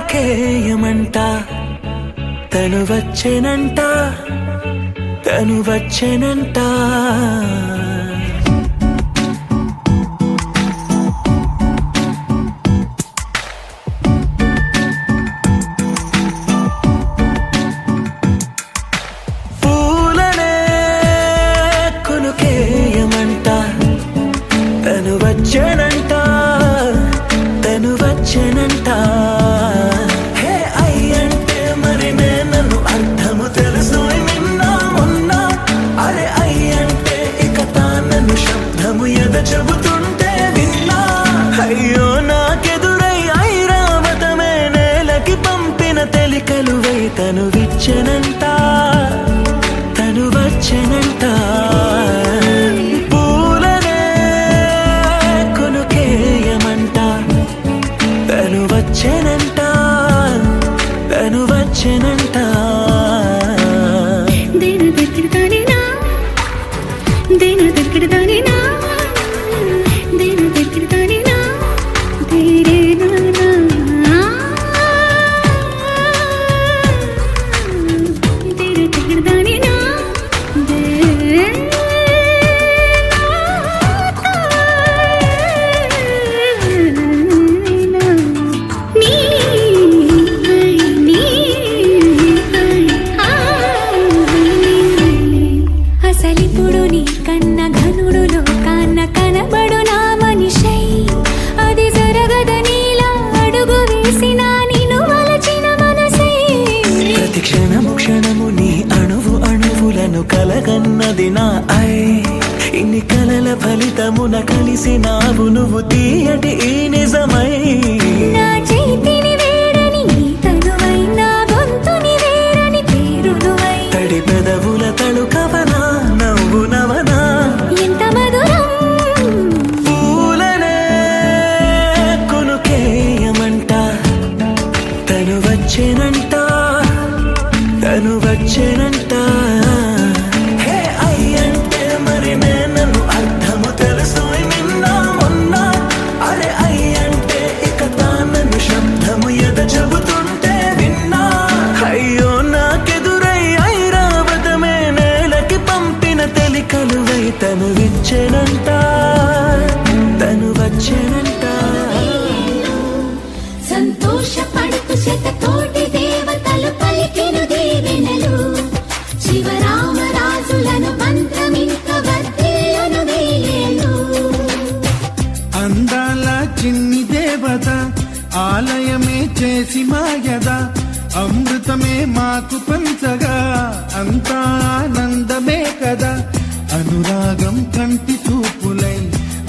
కొనుకేయమంట తను వచ్చెనంట తను వచ్చెనంట పూలనే కొనుకేయమంట తను వచ్చెనంట తను వచ్చెనంట చెబుతుంటే విన్నా అయ్యో నాకెదురై ఐరావతమే నేలకి పంపిన తెలికలువై తను విచ్చెనంట తను వచ్చెనంట పూలనే కొనుకేయమంట తను వచ్చెనంట తను వచ్చెనంట కలగన్నది నా ఐ ఇన్ని కలల ఫలితమున కలిసినావు నువ్వు తీయటి ఈ నిజమై నా చేతిని వేడని నీ తనువై నా గొంతుని వేడని పేరునువై తడి పెదవుల తళుకవనా నవ్వు నవనా ఎంత మధురం పూలనే కొనుకేయమంట తను వచ్చెనంట తను వచ్చెనంట చెబుతుంటే విన్నా అయ్యో నాకెదురై ఐరావతమే నేలకి పంపిన తెలికలువై తను విచ్చెనంట తను వచ్చెనంట సంతోషపడుతూ శతకోటి దేవతలు పలికెను దీవెనలు శివరామరాజులను మంత్రమింక వర్ధిల్లును వేయేళ్ళు అందాల చిన్ని దేవత ఆలయమే చేసి మాయద అమృతమే మాకు పంచగా అంతా ఆనందమే కదా అనురాగం కంటి చూపులై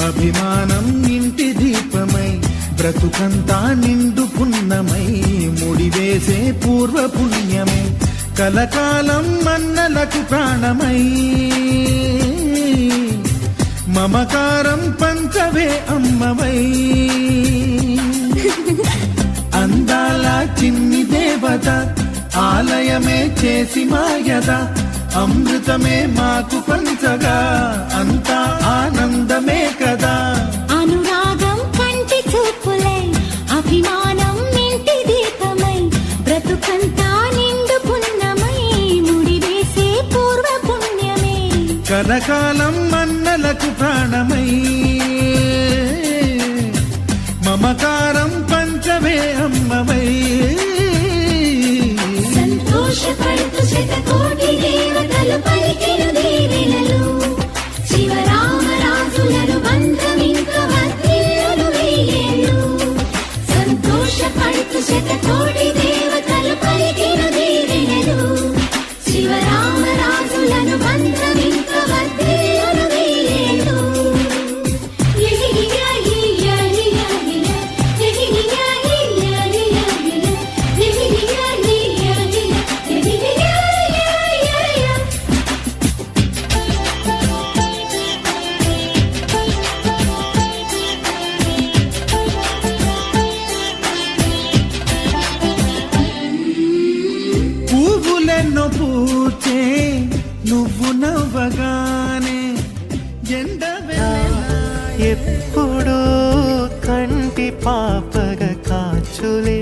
అభిమానం ఇంటి దీపమై బ్రతుకంతా నిండు పున్నమై ముడివేసే పూర్వ పుణ్యమే కలకాలం మన్నలకు ప్రాణమై మమకారం పంచవే అమ్మవై అందాల చిన్ని దేవత ఆలయమే చేసి మాయద అమృతమే మాకు పంచగా అంతా ఆనందమే కదా అనురాగం కంటి చూపులై అభిమానం ఇంటి దీపమై బ్రతుకంతా నిండు పున్నమై ముడివేసే పూర్వ పుణ్యమే కలకాలం మన్నలకు ప్రాణమై మమకారం పంచవే అమ్మవై సంతోషపడుతూ శతకోటి దేవతలు పలికెను దీవెనలు శివరామరాజులను బంధమింక వర్ధిల్లును వేయేళ్ళు సంతోషపడుతూ శతకోటి దేవతలు పలికెను దీవెనలు శివరామరాజులను బంధమింక వర్ధిల్లును వేయేళ్ళు పువ్వులెన్నో పూచే నువ్వు నవ్వగానే ఎప్పుడూ కంటి పాపగ కాచులే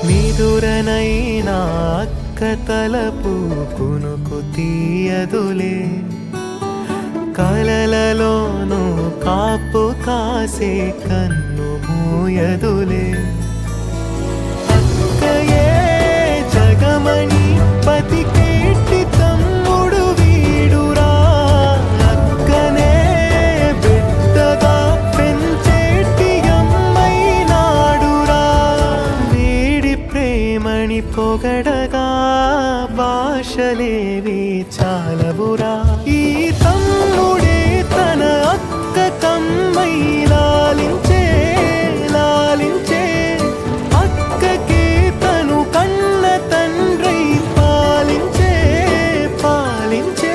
నిదురనైనా అక్క తలపు కునుకు తీయదులే, కలలలోనూ కాపు కాసే కన్ను మూయదులే. అక్కయే జగమణి బతికేటి తమ్ముడు వీడురా, అక్కనే బిడ్డగా పెంచేటి అమ్మైనాడురా. వీడి ప్రేమని పొగడగా భాషలేవి చాలవురా. ఈ తమ్ముడే తన అక్క కమ్మై లాలించే లాలించే, అక్కకే తను కన్న తండ్రి పాలించే పాలించే.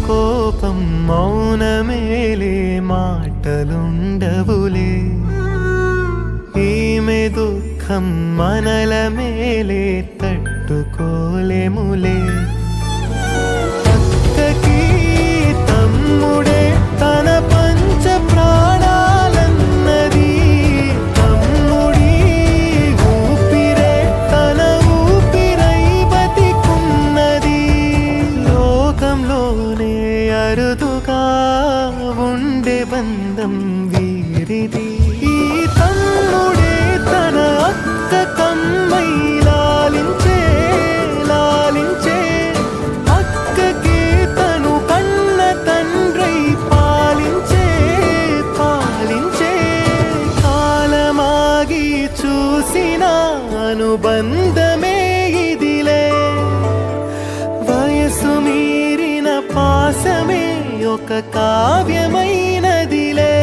కోపం మౌనమేలే మాటలుండవులే, ఈమె దుఃఖం మనల మేలే తట్టుకోలేములే. అక్కకి తమ్ముడే తన పంచ ప్రాణాలన్నది, తమ్ముడి ఊపిరే తన ఊపిరై బతికున్నది. లోకంలోనే అరుదుగా ఉండే బంధం వీరిది. ఈ తమ్ముడే తన అక్క కమ్మై లాలించే లాలించే, అక్కకే తను కన్న తండ్రి పాలించే పాలించే. కాలమాగి చూసిన అనుబంధమే ఇదిలే, వయసు మీరిన పాసమే ఒక కావ్యమైనదిలే.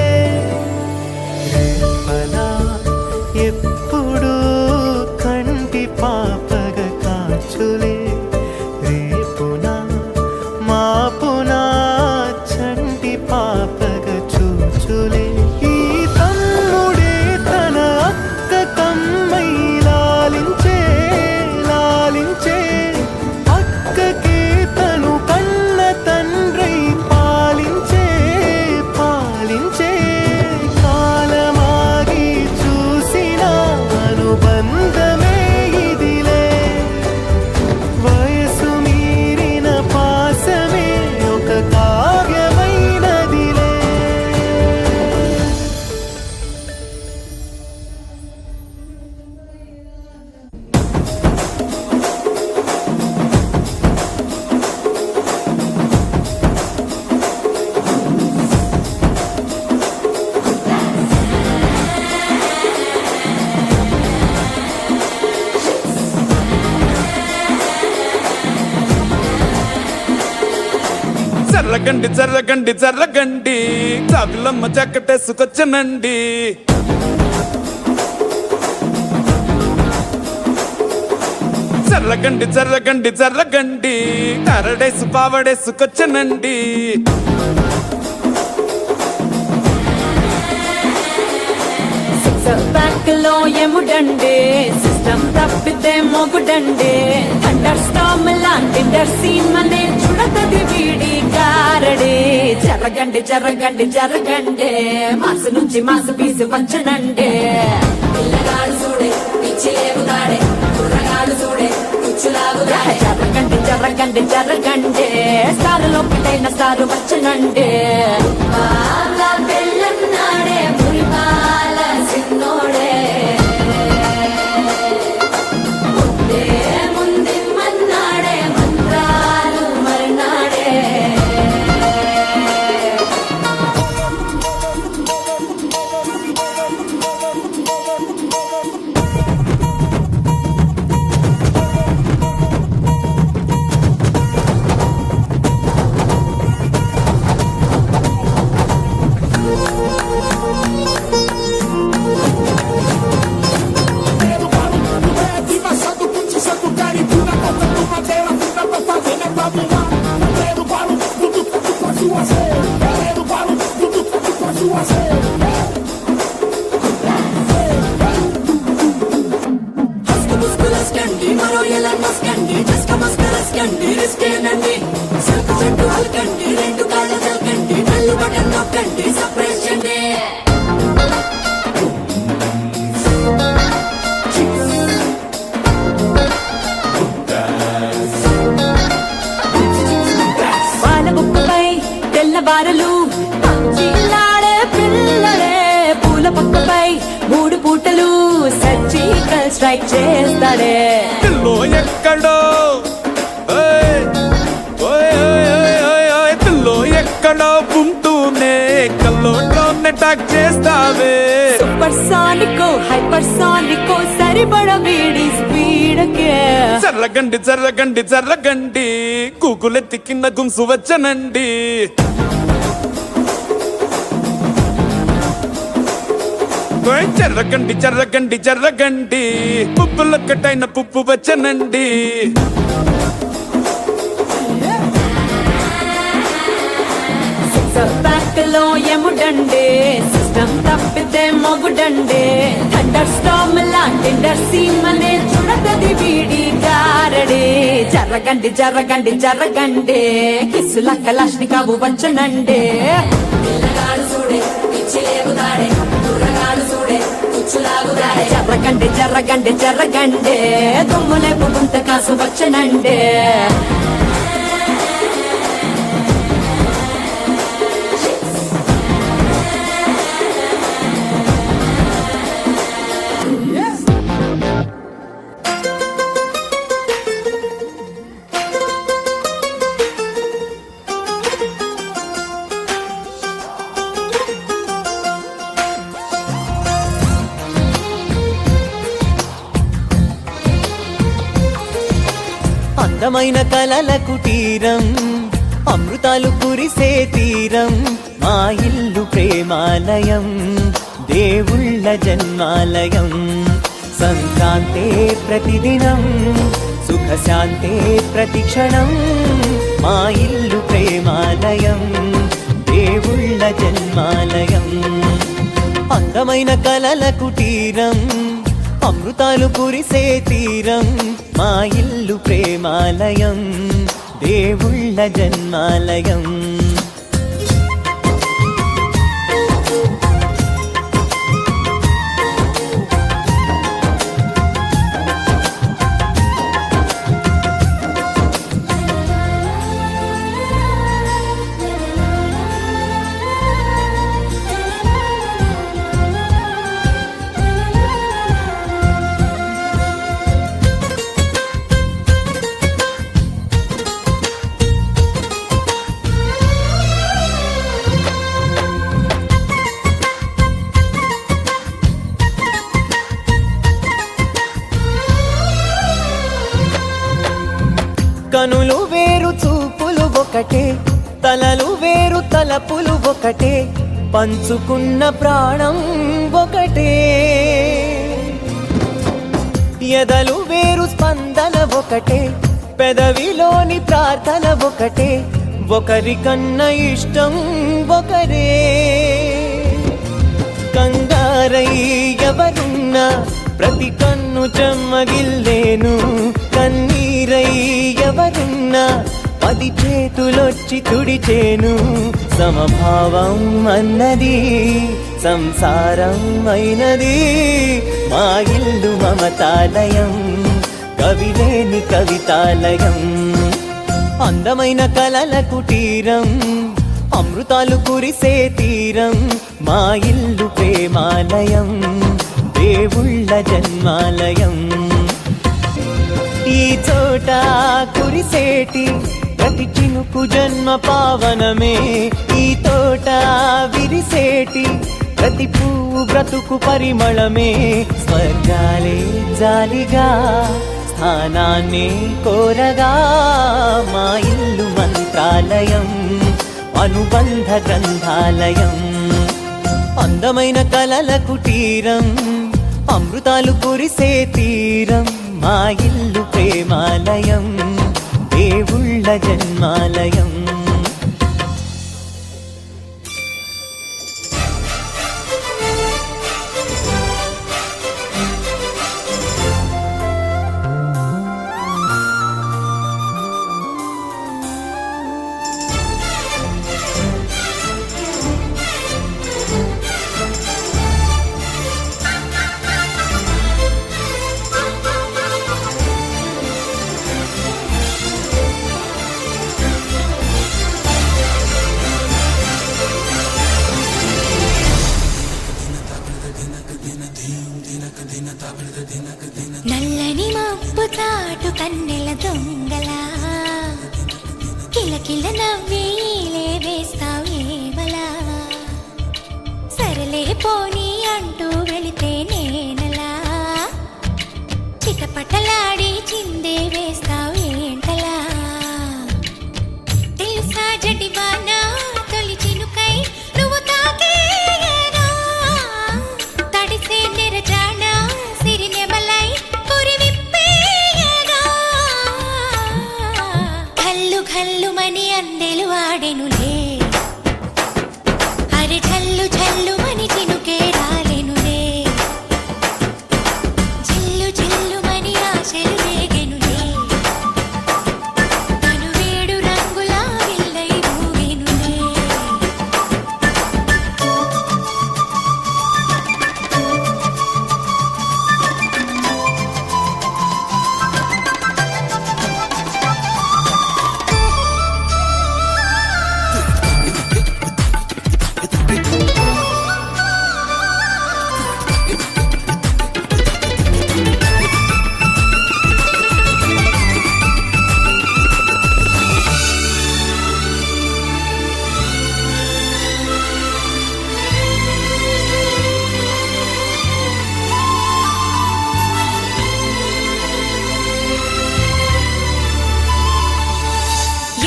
రేపలా ఎప్పుడు కంటి పాపగ కాచులే, రేపునా మాపునా చంటి పాపగ చూచులే. ఈ తమ్ముడే తన అక్క కమ్మై లాలించే లాలించే, అక్కకే తను కన్న తండ్రి పాలించే పాలించే. కాలమాగి చూసిన అనుబంధమే ఇదిలే, వయసు మీరిన పాసమే ఒక కావ్యమైనదిలే. జర్రగండి జర్రగండి జర్రగండి, చాకులమ్మ చక్కటేసుకొచ్చనండి. జర్రగండి జర్రగండి జర్రగండి, కరడేసు పావడేసుకొచ్చనండి. బ్యాక్ లో ఎముడండి, సిస్టమ్ తప్పితే మొగుడండి. అండర్ స్టామ్ లాంటి సీమనే చూడతది వీడి గారడి. జరగండి జరగండి జరగండి, మాసు నుంచి మాసు పీసు పంచనండి. పిల్లగాడు చూడే పిచ్చి లేవుతాడే, కుర్రగాడు చూడే కుచ్చులాగుతాడే. జరగండి జరగండి జరగండి, స్టారులో ఒకటైన స్టారు వచ్చనండి. పెళ్ళన్నాడే మురిపాల సిన్నోడే, ముందే మన్నాడే మంత్రాలు మరినాడే. హస్కు ముస్కులస్కండి మరో ఎలా మస్కండి జస్క మస్కరస్కండి రిస్కేనండి సరుకు చెట్టు అల్కండి రెండు కాళ్ళ చల్కండి నల్లు బటన్ నొక్కండి సర్ప్రైజ్ చేయండి వాళ్ళ బుక్కపై తెల్లవారలు పక్షిలాడే పిల్లలే పూల పక్కపై మూడు పూటలు సర్జికల్ స్ట్రైక్ చేస్తాడే పిల్లో ఎక్కడో ఓయ్, ఓయ్, ఓయ్, ఓయ్, ఓయ్, ఓయ్, పిల్లో ఎక్కడో ఉంటూనే కల్లోట్లోనే టాక్ చేస్తావే సూపర్ సానికో హైపర్ సానికో సరిపడ వీడి స్పీడ్కే చర్రగండి చర్రగండి చర్రగండి కూకులెత్తి కింద గుంసు వచ్చనండి ఓయ్ చర్రగండి చర్రగండి చర్రగండి పుప్పులొక్కటైన పుప్పు వచ్చనండి బ్యాక్ లో ఎముడండే సిస్టమ్ తప్పితే మొగుడండే థండర్ స్టామ్ లాంటి సీమనే చూడతది వీడి గారడే జరగండి జరగండి జరగండి కిస్సుల కలాష్ని కావు వచ్చనండే పిల్లగాడు చూడే పిచ్చి లేగుతాడే కుర్రగాడు చూడే కుచ్చులాగుతాడే జరగండి జరగండి జరగండి దుమ్ములేపు గుంత కాసు వచ్చనండే అందమైన కలల కుటీరం అమృతాలు కురిసే తీరం మా ఇల్లు ప్రేమాలయం దేవుళ్ళ జన్మాలయం సంక్రాంతే ప్రతిదినం సుఖశాంతే ప్రతిక్షణం మా ఇల్లు ప్రేమాలయం దేవుళ్ళ జన్మాలయం అందమైన కలల కుటీరం అమృతాలు కురిసే తీరం మా ఇల్లు ప్రేమాలయం దేవుళ్ళ జన్మాలయం కనులు వేరు చూపులు ఒకటే తలలు వేరు తలపులు ఒకటే పంచుకున్న ప్రాణం ఒకటే ఎదలు వేరు స్పందన ఒకటే పెదవిలోని ప్రార్థన ఒకటే ఒకరికన్నా ఇష్టం ఒకరే కంగారై ఎవరున్నా ప్రతి కన్ను చెమ్మగిల్లేను కన్నీరై ఎవరున్నా 10 చేతులొచ్చి తుడిచేను సమభావం అన్నది సంసారం అయినది మా ఇల్లు మమతాలయం కవిలేని కవితాలయం అందమైన కలల కుటీరం అమృతాలు కురిసే తీరం మా ఇల్లు ప్రేమాలయం దేవుళ్ళ జన్మాలయం ఈ చోట కురిసేటి ప్రతి చినుకు జన్మ పావనమే ఈ తోట విరిసేటి ప్రతి పువ్వు బ్రతుకు పరిమళమే స్వర్గాలే జాలిగా స్థానాన్ని కోరగా మా ఇల్లు మంత్రాలయం అనుబంధ గ్రంథాలయం అందమైన కలల కుటీరం అమృతాలు కురిసే తీరం మా ఇల్లు ప్రేమాలయం దేవుళ్ళ జన్మాలయం నవ్విలే వేస్తావేమలా సరలే పోనీ అంటూ వెళితే నేనలా చిటపటలాడి చిందే వేస్తావేంటలా తెలుసా జడివానా తొలి చినుకై నువ్వు తాకేయనా తడిసే నెరజానా సిరినెమలై కురివిప్పేయనా ఘల్లు ఘల్లుమని అందెలు ఆడెనులే అరె ఝల్లు ఝల్లుమని చినుకే రాలెనులే జిల్లు జిల్లుమని ఆశలు రేగెనులే తను వేడు రంగులా విల్లై ఊగెనులే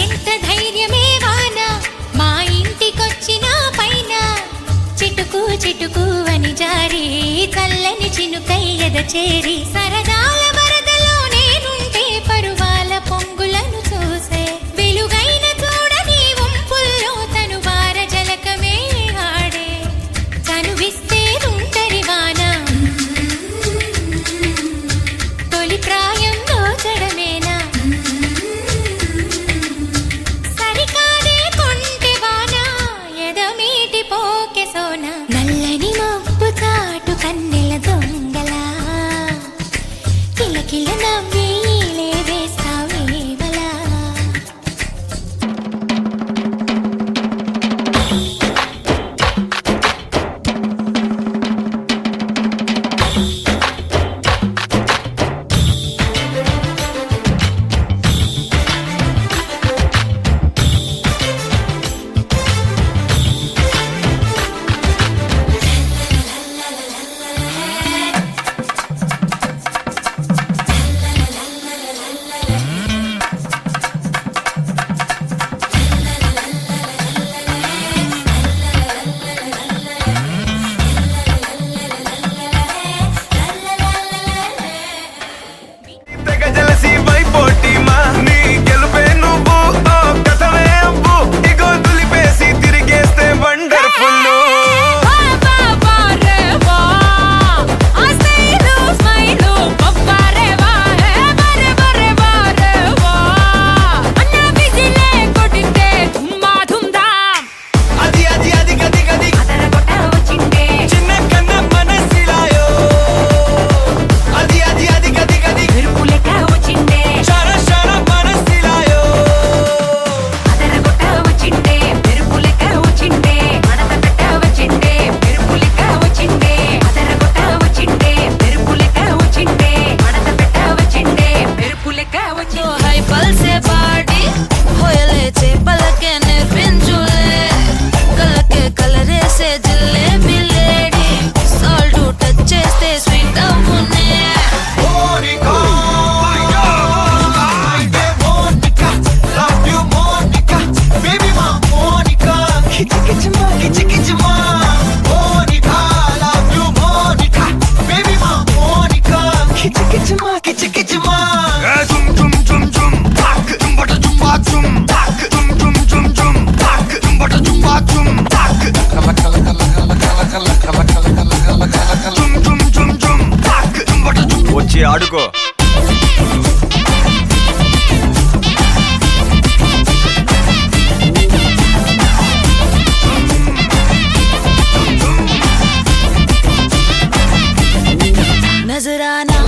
ఎంత ధైర్యమే వాన మా ఇంటికొచ్చిన పైన చిటుకు చిటుకు అని జారి చల్లని చినుకై ఎద చేరి సరదాల వరదలో నేనుంటే పరువాల పొంగులను చూసే వెలుగైన చూడని వంపుల్లో తను వార జలకమే ఆడే చనువిస్తే తుంటరి వాన తొలి ప్రాయం దోచడమేనా సరికాదే కొంటె వాన ఎదమీటి పోకె సోన నల్లని మబ్బు చాటు కన్నెల దొంగలా కిలకిల నవ్విలే వేస్తావేమలా తెగ జలసి వైపోటి మా నీ గెలుపే నువ్వు ఓ కథమే అవ్వు ఇగో దులిపేసి తిరిగేస్తే వండర్ఫుల్ అది అది అది గది గది చిన్న కన్న మనసిలాయో అది అది అది గది గది షర షర మనసిలాయో Monica, Monica, love you Monica, baby ma Monica, kichi kichi ma, Monica, love you Monica, baby ma Monica, kichi kichi ma. Zum zum zum zum, tak, zum bata zum ba zum, tak, zum zum zum zum, tak, zum bata zum ba zum, tak. Kala kala kala kala kala kala kala kala kala kala kala. Zum zum zum zum, tak, zum bata zum. వచ్చి ఆడుకో నజరానా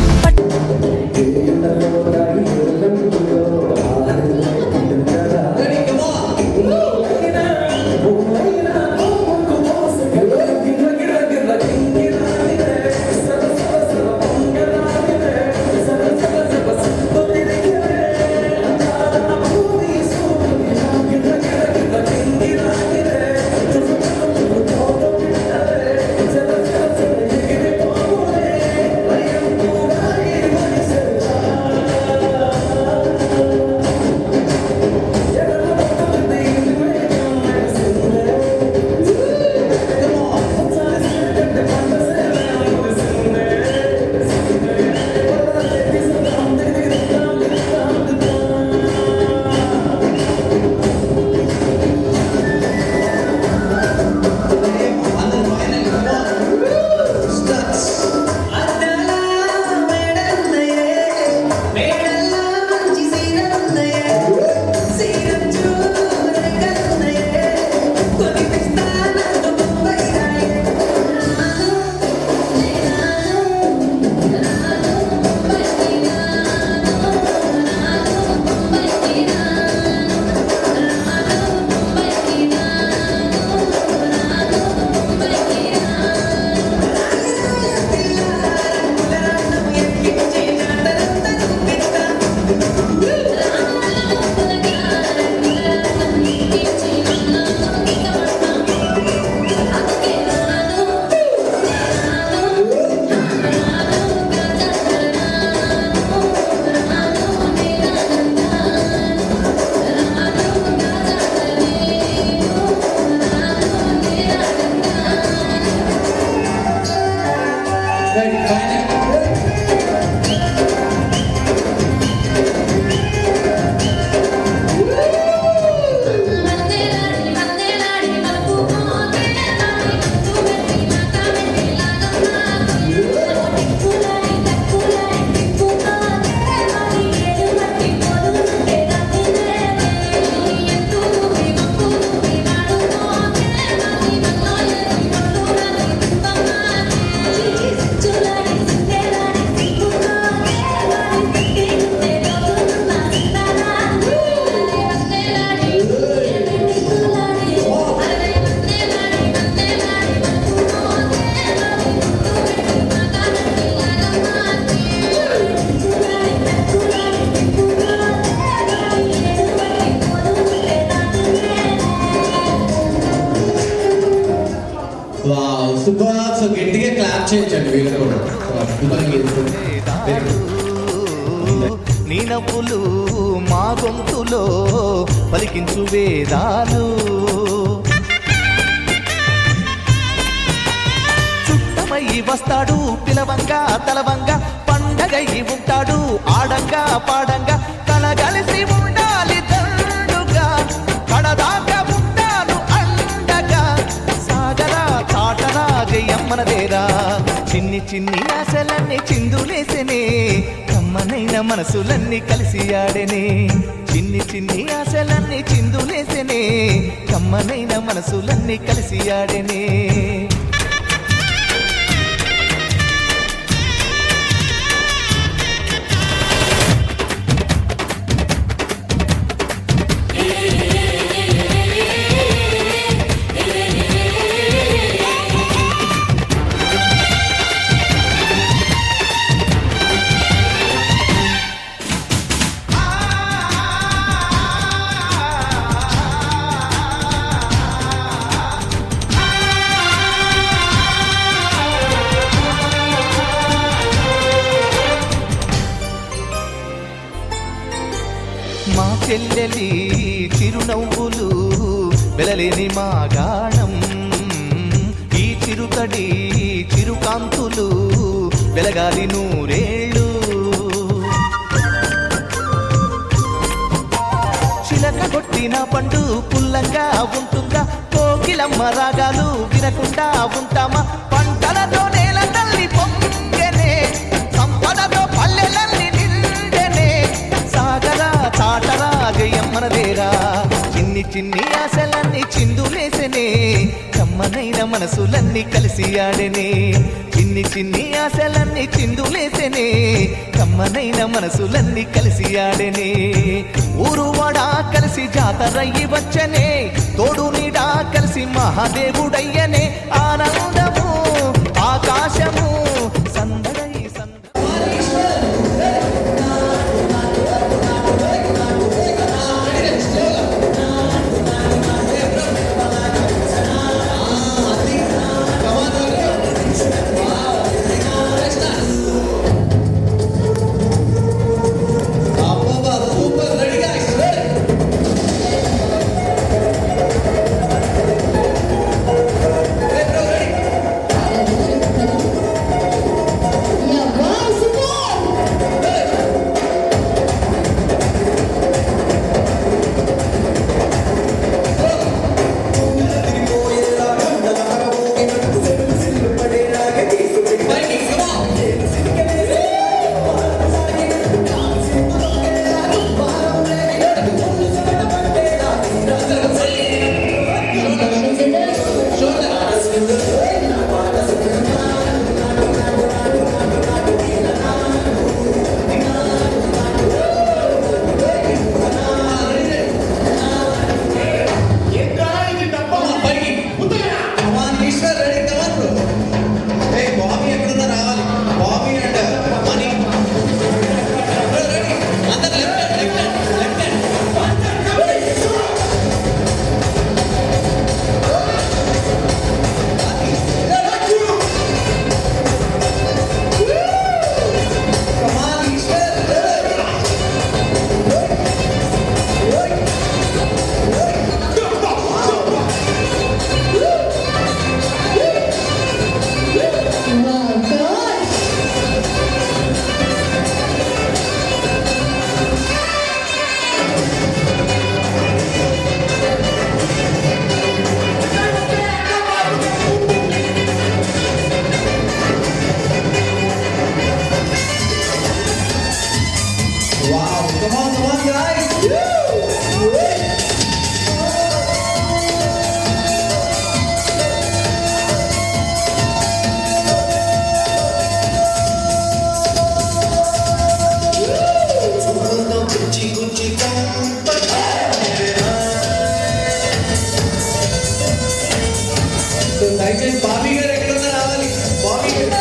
చేయించండి వీళ్ళతో కూడా ఇబ్బంది లేదు. Very good. నీ నవ్వులు మా గొంతులో పలికించు వేదాలు చుట్టమయ్యి వస్తాడు పిలవంగా తలవంగా పండగయ్యి ఉంటాడు ఆడంగా పాడంగా కలగలిసి ఉండాలి దండుగా కడదాకా ఉంటాను అండగా సాగరా చాటరా జయమ్మనదేరా చిన్ని చిన్ని ఆశలన్నీ చిందులేసెనే కమ్మనైన మనసులన్నీ కలిసి ఆడెనే చిన్ని చిన్ని ఆశలన్నీ చిందులేసెనే కమ్మనైన మనసులన్నీ కలిసి ఆడెనే మా చెల్లెలి చిరునవ్వులు వెలలేని మా గాణం ఈ చిరుతడి చిరుకాంతులు వెలగాలి నూరేళ్ళు చిలక కొట్టిన పండు పుల్లంగా ఉంటుందా కోకిలమ్మ రాగాలు వినకుండా ఉంటామా పంటలతో నేల తల్లి పొంగెనే సంపదతో పల్లెలన్నీ నిండెనే సాగరా చాటరా జయమ్మనదేరా చిన్ని చిన్ని ఆశలన్నీ చిందులేసెనే కమ్మనైన మనసులన్నీ కలిసి ఆడెనే చిన్ని చిన్ని ఆశలన్నీ చిందులేసెనే కమ్మనైన మనసులన్నీ కలిసి ఆడెనే ఊరు వాడా కలిసి జాతరయ్యి వచ్చనే తోడు నీడా కలిసి మహాదేవుడయ్యనే ఆనందము ఆకాశము సందడై దయచేసి బాబీ గారు ఎక్కడున్నా రావాలి. బాబీ గారు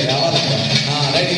రావాలమ్మా రెడీ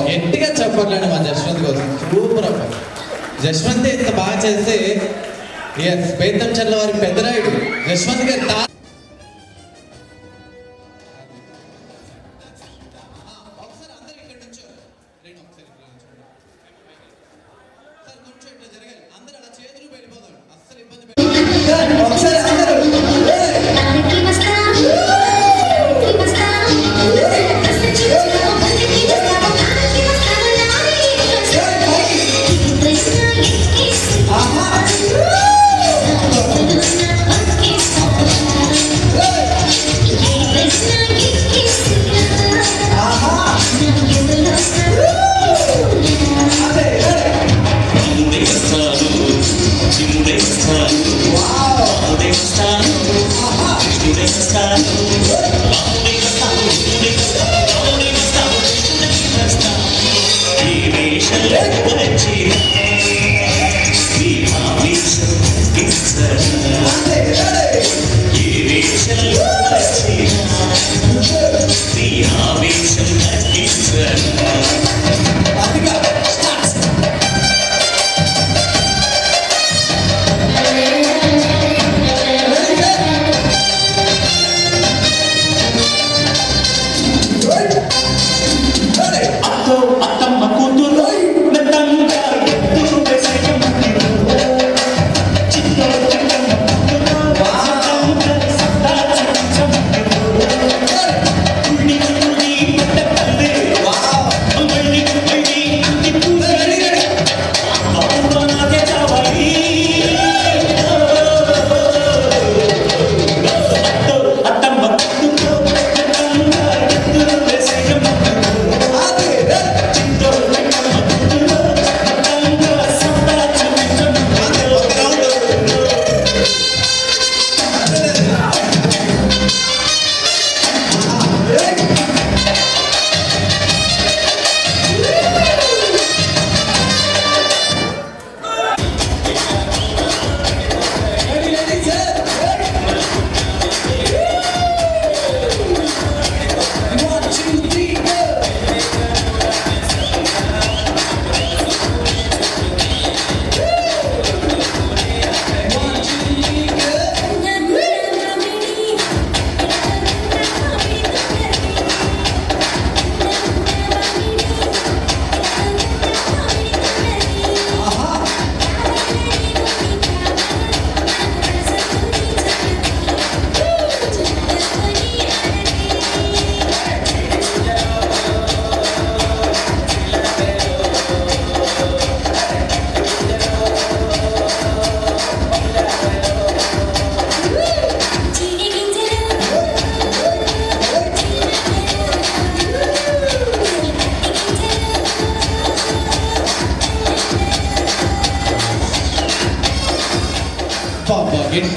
గట్టిగా చెప్పట్లేండి మా జశ్వంత్ కోసం. సూపర్ అబ్బా. జశ్వంత్ ఇంత బాగా చేస్తే ఎస్ బేతం చల్ల వారి పెద్దరాయుడు జశ్వంత్ గారు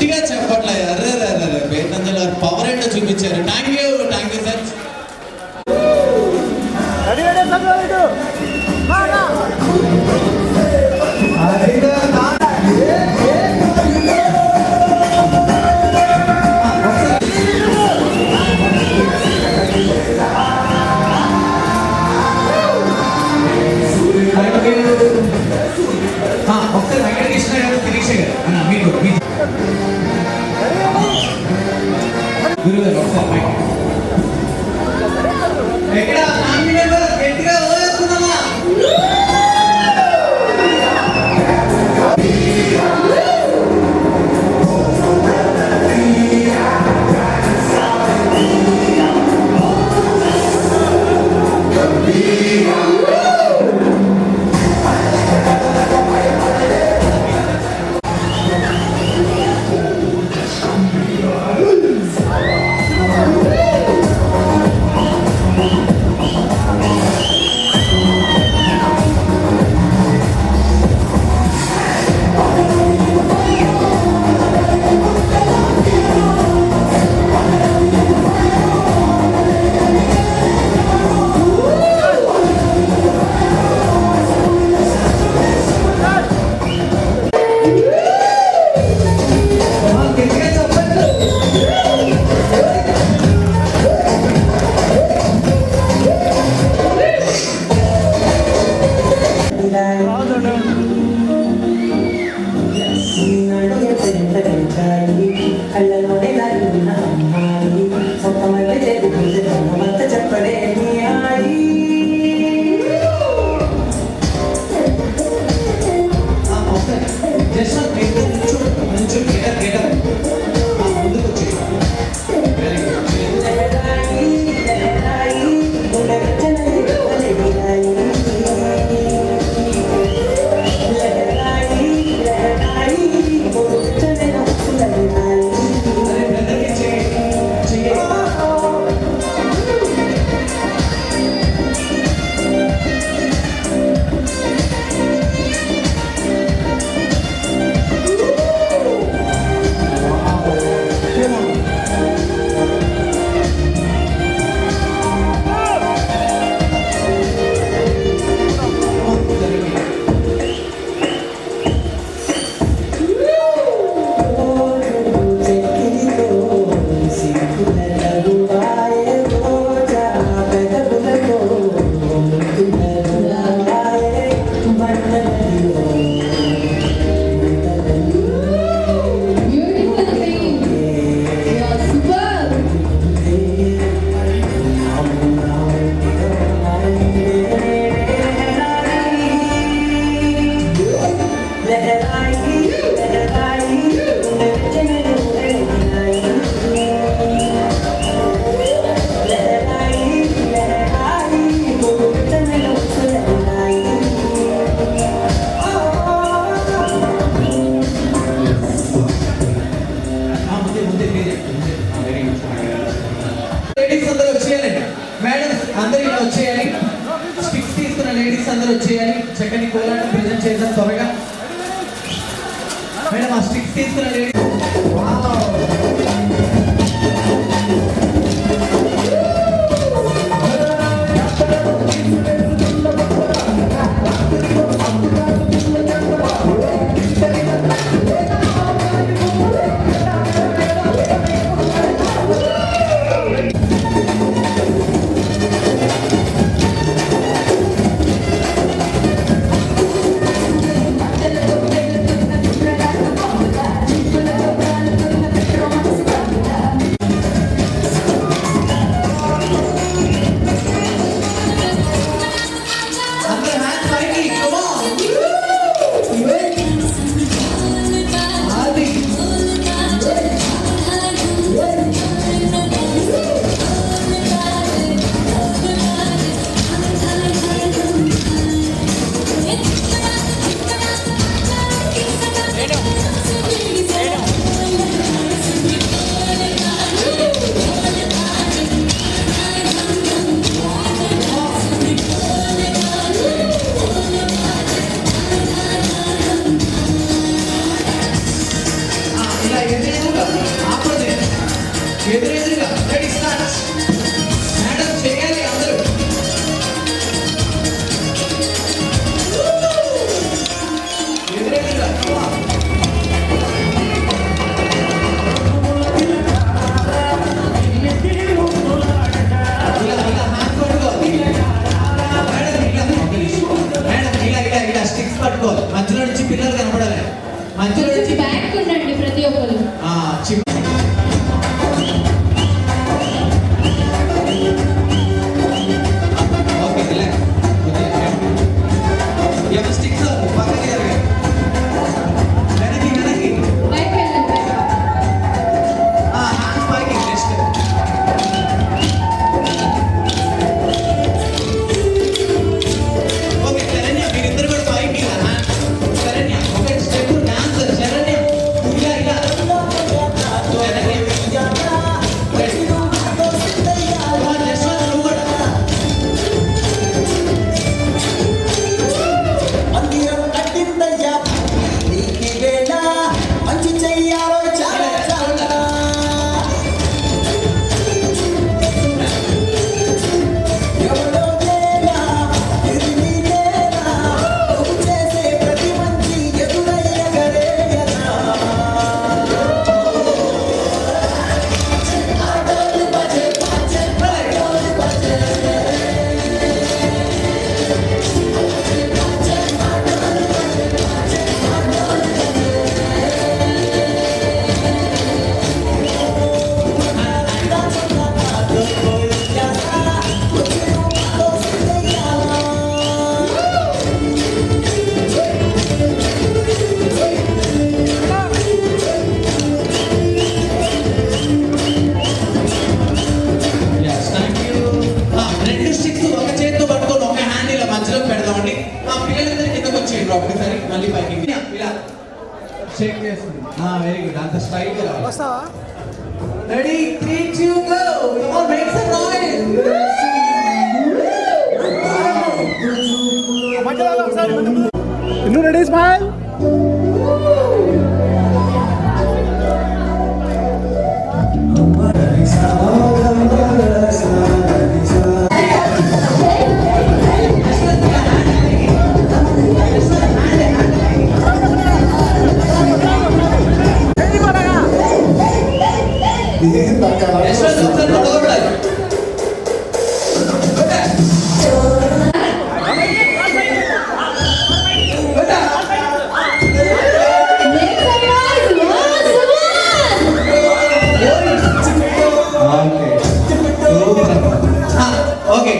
గట్టిగా చెప్పట్లే. అర్రే పేతంజలి వారి పవర్ ఏంటో చూపించారు. Thank you sir. ఒకసారి వెంకటకృష్ణ గారు, శిరీష గారు మీకు గురుగారు ఒకసారి ఎక్కడ గట్టిగా ఓవేస్తున్నామా? అందరూ వచ్చేయాలి. చక్కని కోలాటం ప్రజెంట్ చేద్దాం త్వరగా. మేడం ఆ స్టిక్స్ తీసుకున్న లేడీ ఎదురెదురుగా రెడీ స్టార్ట్ మేడం చేయాలి అందరూ ఎదురెదురుగా స్టిక్స్ పట్టుకోవాలి మధ్యలో నుంచి పిల్లలు కనపడాలి మధ్యలో నుంచి బ్యాక్ ఉండండి ప్రతి ఒక్కరు. ఓకే రిలాక్స్ స్టిక్స్ పక్కకి జరగాలి వెనక్కి వెనక్కి పైకి వెళ్ళండి. హ్యాండ్స్ పైకి నెక్స్ట్ ఓకే శరణ్య మీరిద్దరు కూడా పైకి ఇలా శరణ్య ఒక స్టెప్ డాన్స్ శరణ్య ఇలా ఇలా శరణ్య మందిరం కట్టిందయ్యా నీకి వేళ మంచి చెయ్యాలో చాలా చాలా ఎవడో లేనా ఎదిరి లేనా నువ్వు చేసే ప్రతి మంచి ఎదురయ్యగరేయనా ఆటోలు బజే బజే ఆటోలు బజే రెండు స్టిక్స్ ఒక చేతితో పట్టుకొని ఒక హ్యాండ్ ఇలా మధ్యలో పెడదామండి ఆ పిల్లలందరూ కిందకి వచ్చేయండి ఒకసారి మళ్ళీ పైకి ఇలా షేక్ చేస్తుంది వెరీ గుడ్ అంత స్ట్రైట్ గా ready 3 2 go come on make some noise ఇల్లు రెడీ స్మైల్ యశ్వంత్ ఒకసారి పట్టుకోబడాలి okay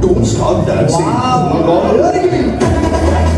Don't stop dancing. Oh my God.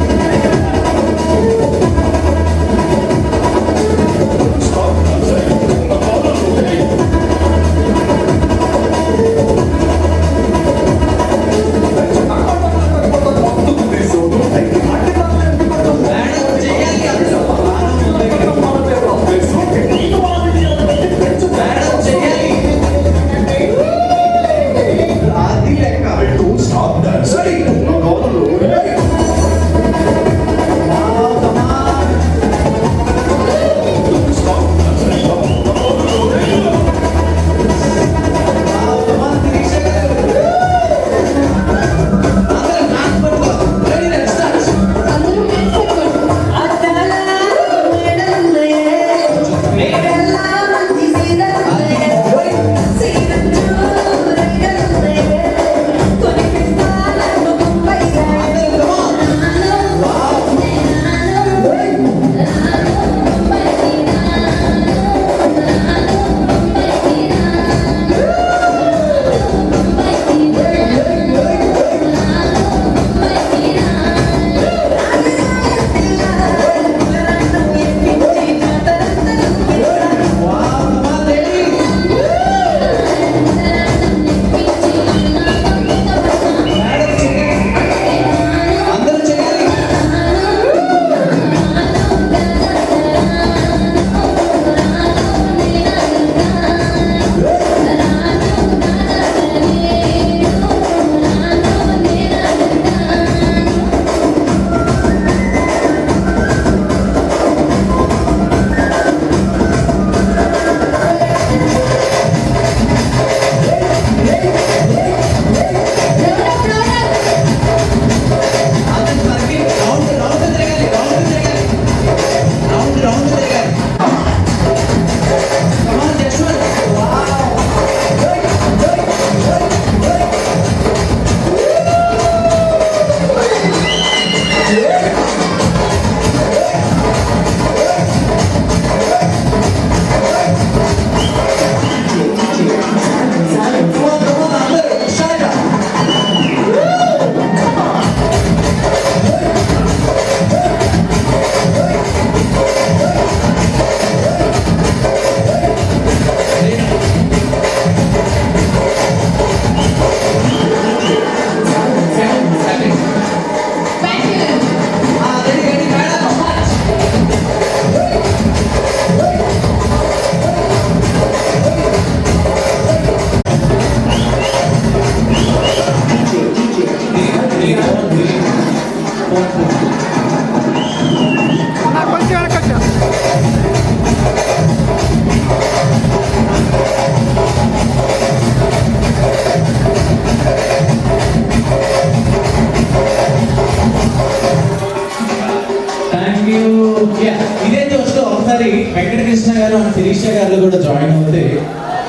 ఇదే జోష్లో ఒకసారి వెంకటకృష్ణ గారు అండ్ శిరీష గారు కూడా జాయిన్ అవుతే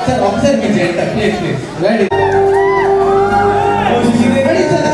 సార్ ఒకసారి మీరు చేయండి please please ready ready sir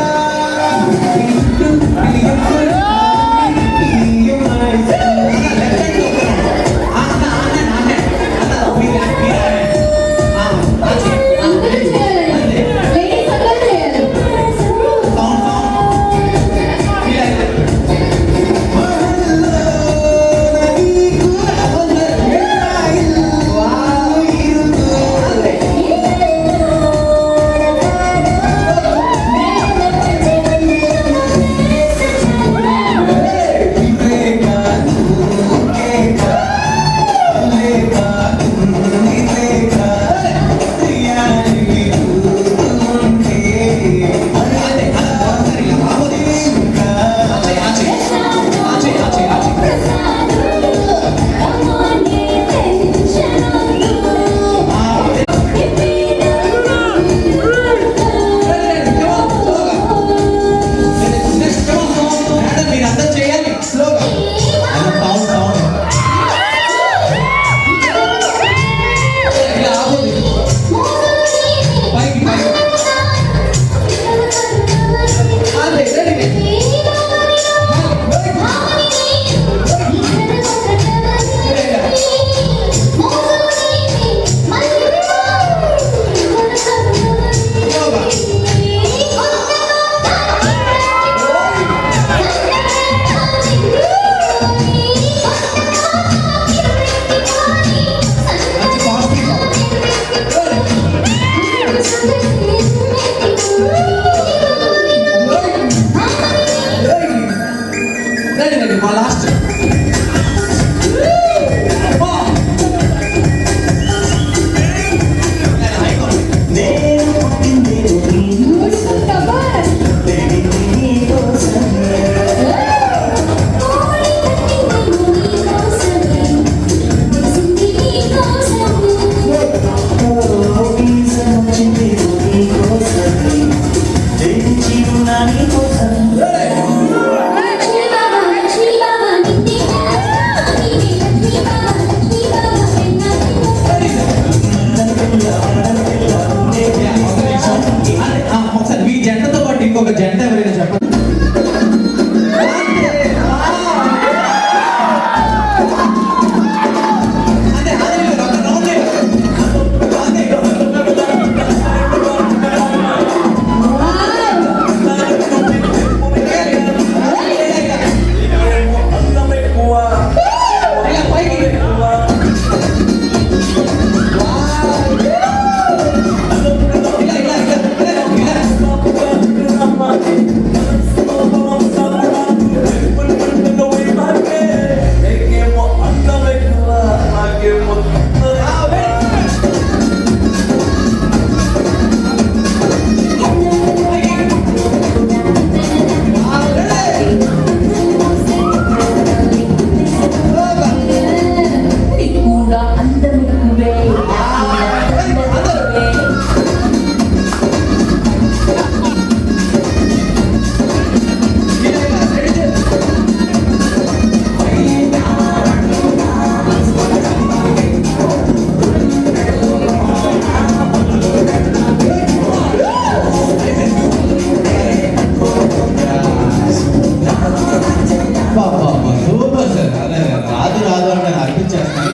super sir. అదే రాదు రాదు అంటే అర్పించేస్తాను.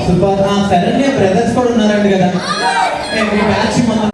సూపర్. శరణ్య బ్రదర్స్ కూడా ఉన్నారండి కదా. మీ బ్యాచ్ మొన్న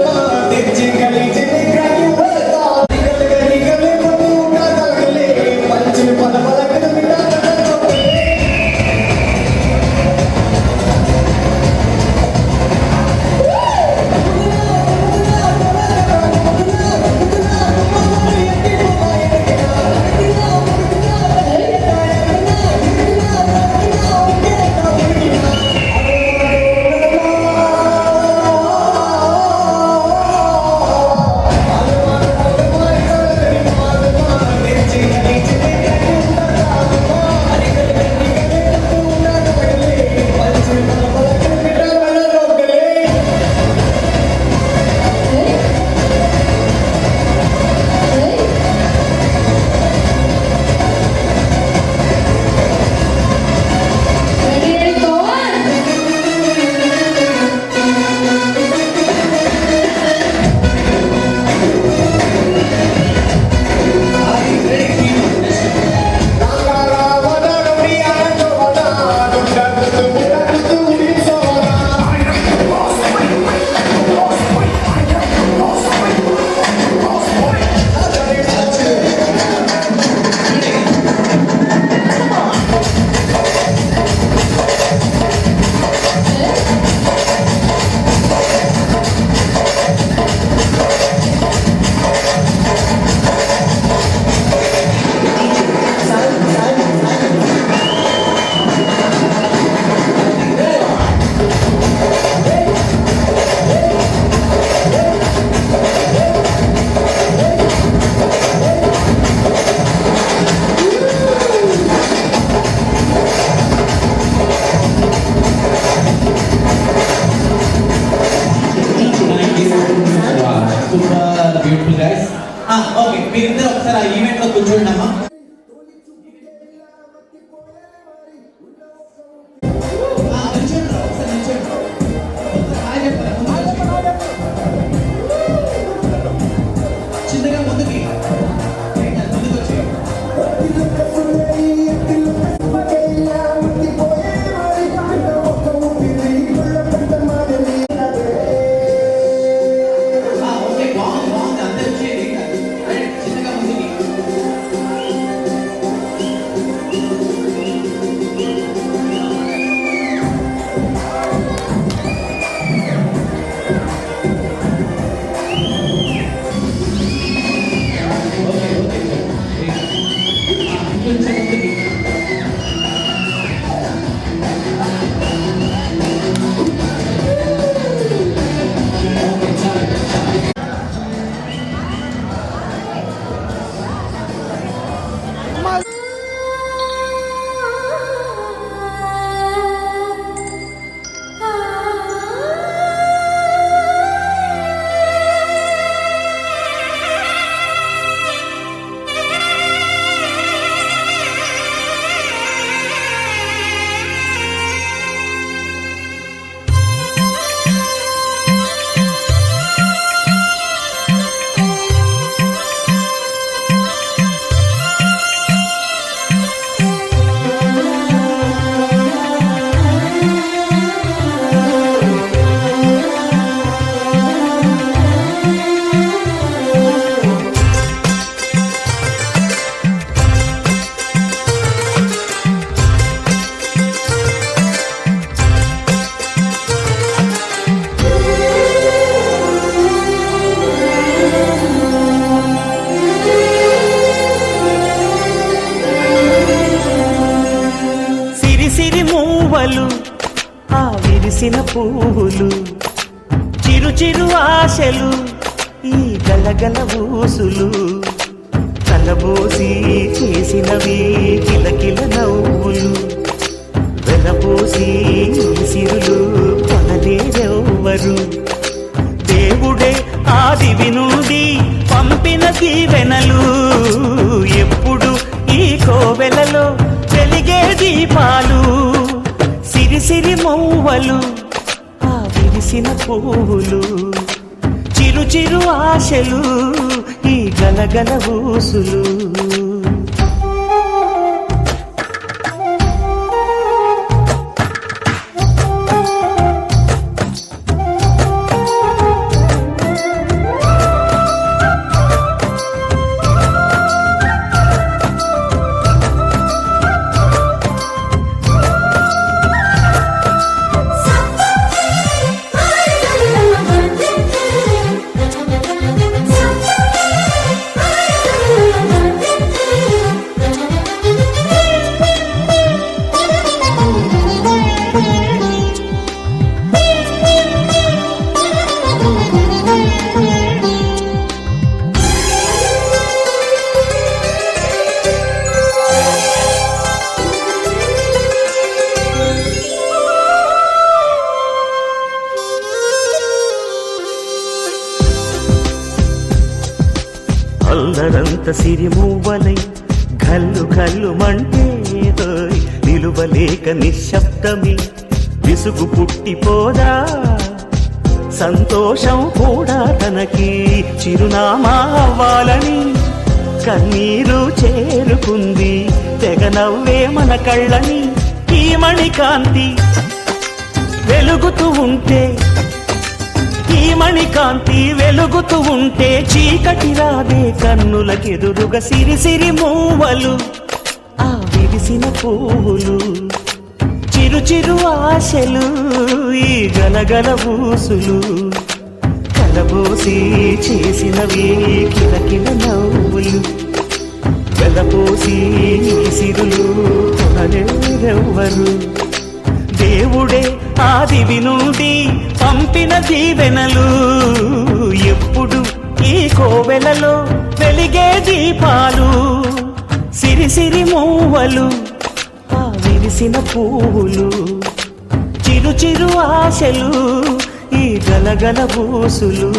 విరిసిన పువ్వులు చిరు చిరు ఆశలు ఈ గలగల ఊసులు కలబోసి చేసినవి కిలకిల నవ్వులు వెలబోసి సిరులు కొనలేరెవ్వరు దేవుడే ఆదివి నుండి పంపిన దీవెనలు ఎప్పుడు ఈ కోవెలలో వెలిగే దీపాలు సిరి సిరి మౌవలు ఆ విరిసిన పువ్వులు చిరు చిరు ఆశలు ఈ గలగల ఊసులు అల్లరంత సిరిమూవలై గల్లు గల్లు మంటే నిలువలేక నిశ్శబ్దమే విసుగు పుట్టిపోదా సంతోషం కూడా తనకి చిరునామా అవ్వాలని కన్నీరు చేరుకుంది తెగ నవ్వే మన కళ్ళని ఈ మణికాంతి వెలుగుతూ ఉంటే ఈ మణికాంతి వెలుగుతూ ఉంటే చీకటి రాదే కన్నులకెదురుగా సిరి సిరి మూవలు ఆ విరిసిన పువ్వులు చిరు చిరు ఆశలు ఈ గలగల ఊసులు కలబోసి చేసినవి కిలకిల నవ్వులు వెలపోసి సిరులు కొనలేరెవ్వరు దేవుడే ఆదివి నుండి పంపిన దీవెనలు ఎప్పుడు ఈ కోవెలలో వెలిగే దీపాలు సిరి సిరి మూవలు ఆ విరిసిన పువ్వులు చిరు చిరు ఆశలు ఈ గలగల ఊసులు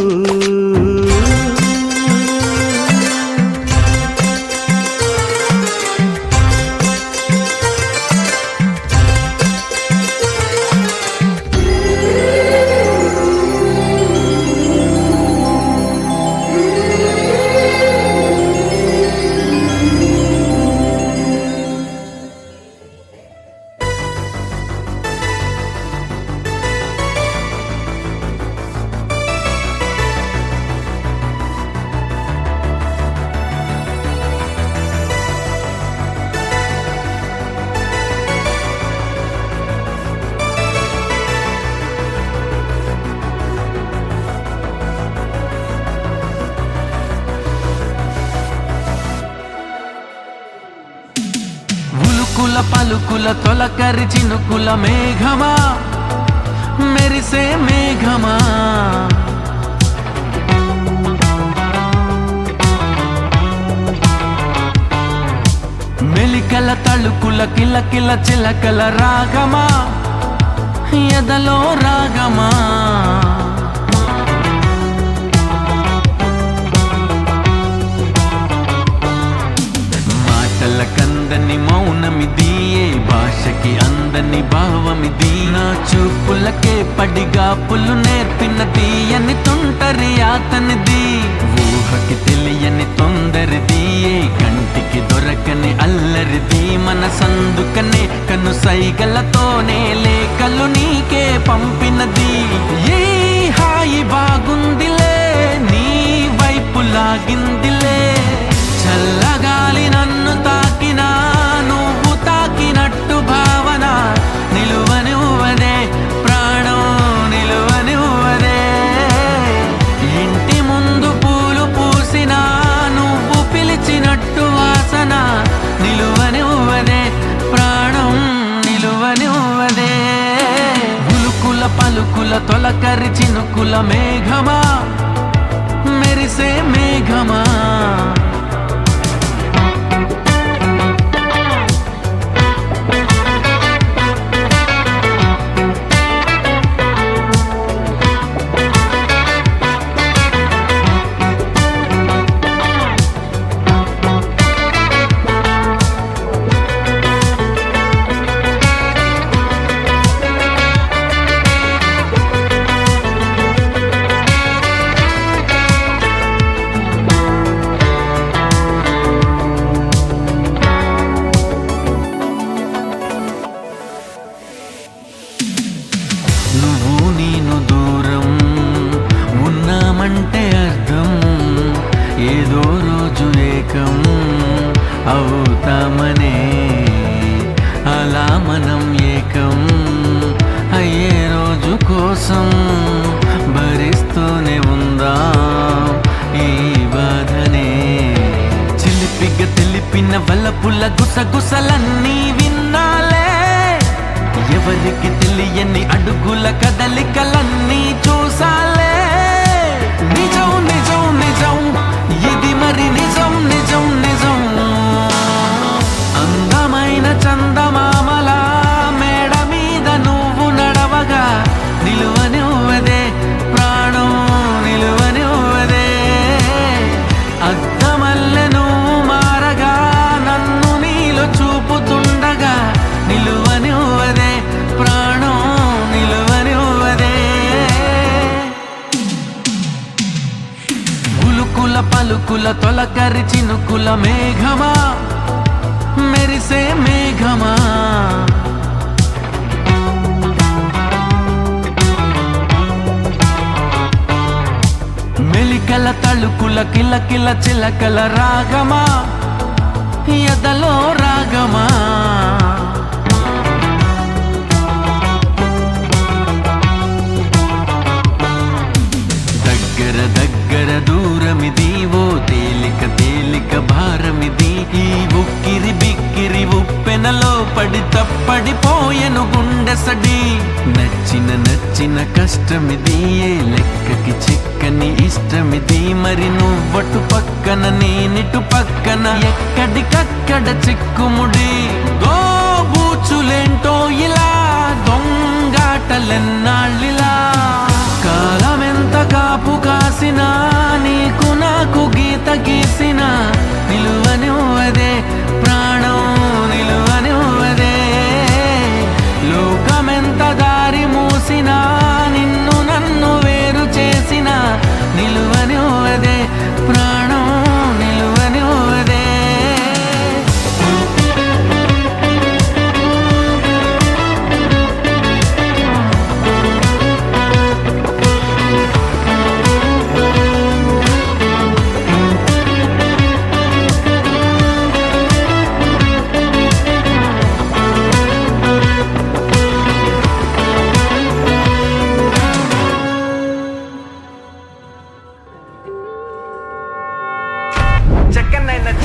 కుల పలుకుల తొలకరి చినుకుల మేఘమా మెరిసే మేఘమా మెలికల తళుకుల కిలకిల చిలకల రాగమా ఎదలో రాగమా కందని మౌనమిది ఏ భాషకి అందని భావమిది నా చూపులకే పడిగా పులు నేర్పిన తీయని తుంటరి అతనిది ఊహకి తెలియని తొందరిది ఏ కంటికి దొరకని అల్లరిది మన సందుకనే కను సైగలతోనే లేఖలు నీకే పంపినది ఏ హాయి బాగుందిలే నీ వైపు లాగిందిలే చల్లగాలి నన్ను తాకినా నువ్వు తాకినట్టు భావన నిలువనివ్వదే ప్రాణం నిలువనివ్వదే ఇంటి ముందు పూలు పూసినా నువ్వు పిలిచినట్టు వాసన నిలువనివ్వదే ప్రాణం నిలువనివ్వదే ఉలుకుల చినుకుల తొలకరి చినుకుల మేఘమా మెరిసే మేఘమా నువ్వు నేను దూరం ఉన్నామంటే అర్థం ఏదో రోజు ఏకం అవుతామనే అలా మనం ఏకం అయ్యే రోజు కోసం భరిస్తూనే ఉందాం ఈ బాధనే చిలిపిగా తెలిపిన వలపుల గుసగుసలన్నీ విన్నాలే ఎవరికి తెలియని అడుగుల కదలికలన్నీ చూసాలే నిజం నిజం నిజం ఇది మరి నిజం నిజం నిజం అందమైన చందమామల మేడ మీద నువ్వు నడవగా నిలువనివ్వదే ప్రాణం నిలువనివ్వదే అద్దమల్లె నువ్వు మారగా నన్ను నీలో చూపుతుండగా నిలువనివ్వదే ప్రాణం నిలువనివ్వదే గులుకుల పలుకుల తొలకరి చినుకుల మేఘమా మెరిసే మేఘమా మెలికల తళుకుల కిలకిల చిలకల రాగమా ఎదలో రాగమా దగ్గర దగ్గర దూరమిది ఓ తేలిక తేలిక భారమిది ఈ ఉక్కిరి బిక్కిరి ఉప్పెనలో పడి తప్పడిపోయెను గుండె సడి నచ్చిన నచ్చిన కష్టమిది ఏ లెక్కకి చిక్కని ఇష్టమిది మరి నువ్వటు పక్కన నేనిటు పక్కన ఎక్కడికక్కడ చిక్కుముడి గోబూచులేంటో ఇలా దొంగాటలెన్నాళ్ళిలా కాలమెంత కాపు కాసినా నీకు నాకు గీత గీసిన నిలువనివ్వదే ప్రాణం నిలువనివ్వదే లోకమెంత దారి మూసినా నిన్ను నన్ను వేరు చేసిన నిలువనివ్వదే ప్రాణం నిలువనివ్వదే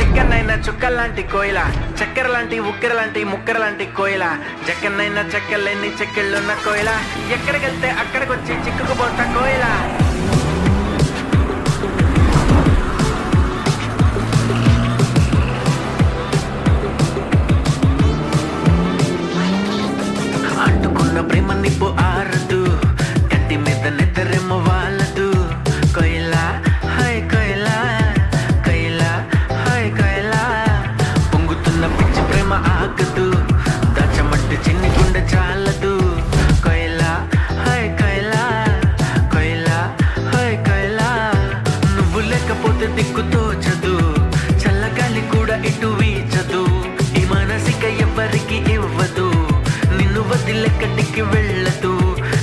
చెక్కనైనా చుక్కల్లాంటి కోయిల చక్కెర లాంటి ఉక్కెర లాంటి ముక్కెర లాంటి కోయిల చెక్కనైనా చెక్కలేని చెక్కిళ్ళున్న కోయిల ఎక్కడికెళ్తే అక్కడికొచ్చి చిక్కుకుపోతా కోయిల అంటుకున్న ప్రేమ నిప్పు ఆరదు కంటి మీద నిద్రెమ్మ వాళ్ళదు కోయిల హై కోయిల పిచ్చి ప్రేమ ఆగదు దాచమట్టి చిన్ని గుండె చాలదు కోయిలా హై కోయిలా కోయిలా హై కోయిలా నువ్వు లేకపోతే దిక్కు తోచదు చల్లగాలి కూడా ఇటు వీచదు ఈ మనసిక ఎవ్వరికి ఇవ్వదు నిన్ను వదిలెక్కడికి వెళ్ళదు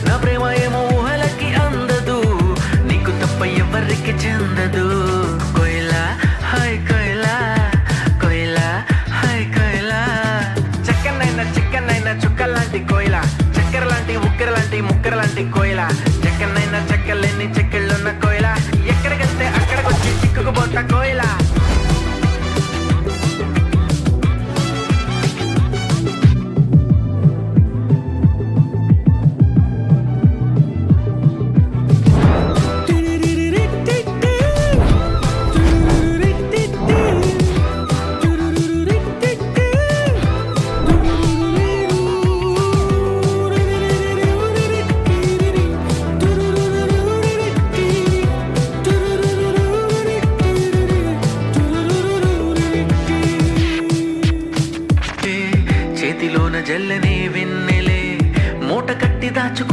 నా ప్రేమ ఏమో ఊహలకి అందదు నీకు తప్ప ఎవరికి చెందదు కోయిలా హై కోయిలా చుక్కల్లాంటి కోయిల చక్కెర లాంటి ఉక్కెర లాంటి ముక్కెర లాంటి కోయిల చెక్కనైనా చెక్కలేని చెక్కిళ్ళున్న కోయిల ఎక్కడికెళ్తే అక్కడికొచ్చి చిక్కుకుపోతా కోయిల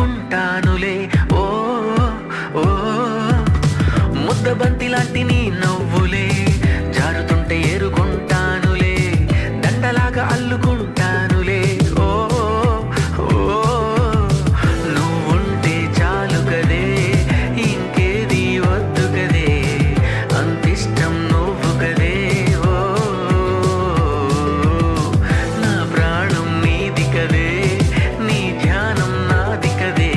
చేరుకుంటానులే ఓ ఓ ముద్దబంతి లాంటి నీ నవ్వులే జారుతుంటే ఏరుకుంటానులే దండలాగా అల్లుకుంటానులే ఓ ఓ నువ్వుంటే చాలు కదే ఇంకేది వద్దు కదే అంతిష్టం నువ్వు కదే ఓ నా ప్రాణం నీది కదే నీ ధ్యానం నాది కదే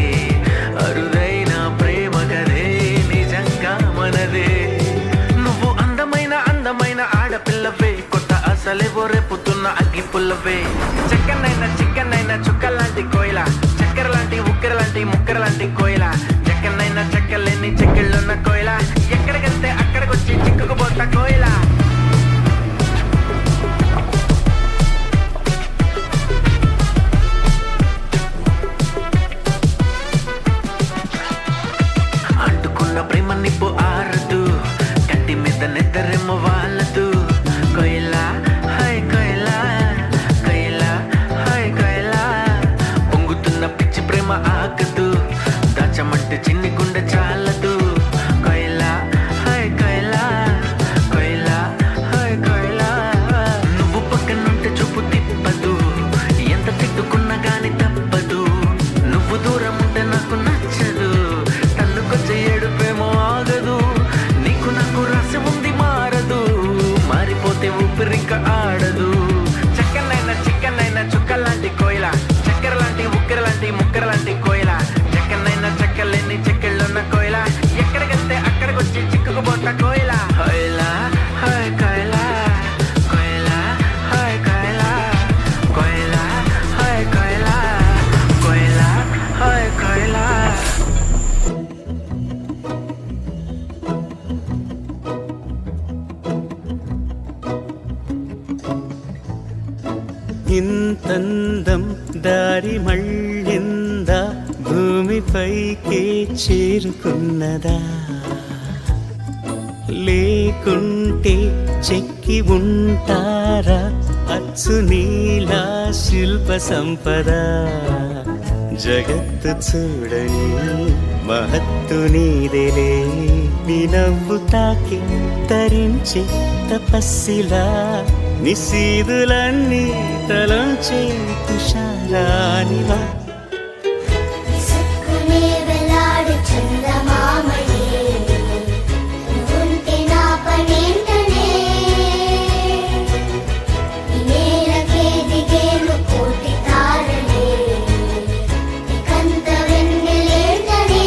అరుదైన ప్రేమ కదే నిజంగా మనదే నువ్వు అందమైన అందమైన ఆడపిల్లవే కొత్త అసలేవో రేపుతున్న అగ్గి పుల్లవే చిక్కనైనా చుక్కలాంటి కోయిల చక్కెర లాంటి ఉక్కెర లాంటి ముక్కెర లాంటి కోయిల చెక్కనైనా చెక్కలేని చెక్కిళ్ళున్న కోయిల ఎక్కడికెళ్తే అక్కడికొచ్చి చిక్కుకుపోతా కోయిల అంటుకున్న ప్రేమ నిప్పు ఆరదు కంటి మీద నిద్రెమ్మ వాళ్ళదు కోయిలా హాయ్ కోయిలా కోయిలా హాయ్ కోయిలా పొంగుతున్న పిచ్చి ప్రేమ ఆగదు దాచమంటే చిన్ని గుండె చాలదు కోయిలా హాయ్ కోయిలా కోయిలా హాయ్ కోయిలా నువ్వు పక్కనుంటే చూపు తిప్పదు ఎంత తిట్టుకున్నా గాని తప్పదు నువ్వు దూరం ఉంటే నాకు నచ్చదు తన్నుకొచ్చే ఏడుపేమో ఆగదు నీకు నాకు రాసి ఉంది మారదు మారిపోతే ఊపిరింక ఆడదు చిక్కనైనా చుక్కలాంటి కోయిల చక్కెర లాంటి ఉక్కెర లాంటి ముక్కెర లాంటి కోయిల చెక్కనైనా చెక్కలేని చెక్కిళ్ళున్న కోయిల ఎక్కడికెళ్తే అక్కడికొచ్చి చిక్కుకుపోతా కోయిల కోయిలా హాయ్ కోయిలా కోయిలా హాయ్ కోయిలా కోయిలా హాయ్ కోయిలా కోయిలా హాయ్ కోయిలా ఇంతందం దారి మళ్ళిందా భూమిపైకే చేరుకున్నదా లేకుంటే చెక్కి ఉంటారా అచ్చు నీలా శిల్ప సంపద జగత్తు చూడని మహత్తు నీదేలే నీ నవ్వు తాకి తరించి తపస్సిలా నిశీదులన్నీ తలంచే తుషారానివా విసుక్కునే వెలాడు చందమామయే నువ్వుంటే నా పనేంటనే ఈ నేలకే దిగేను కోటి తారలే ఇకంత వెన్నెలేంటనే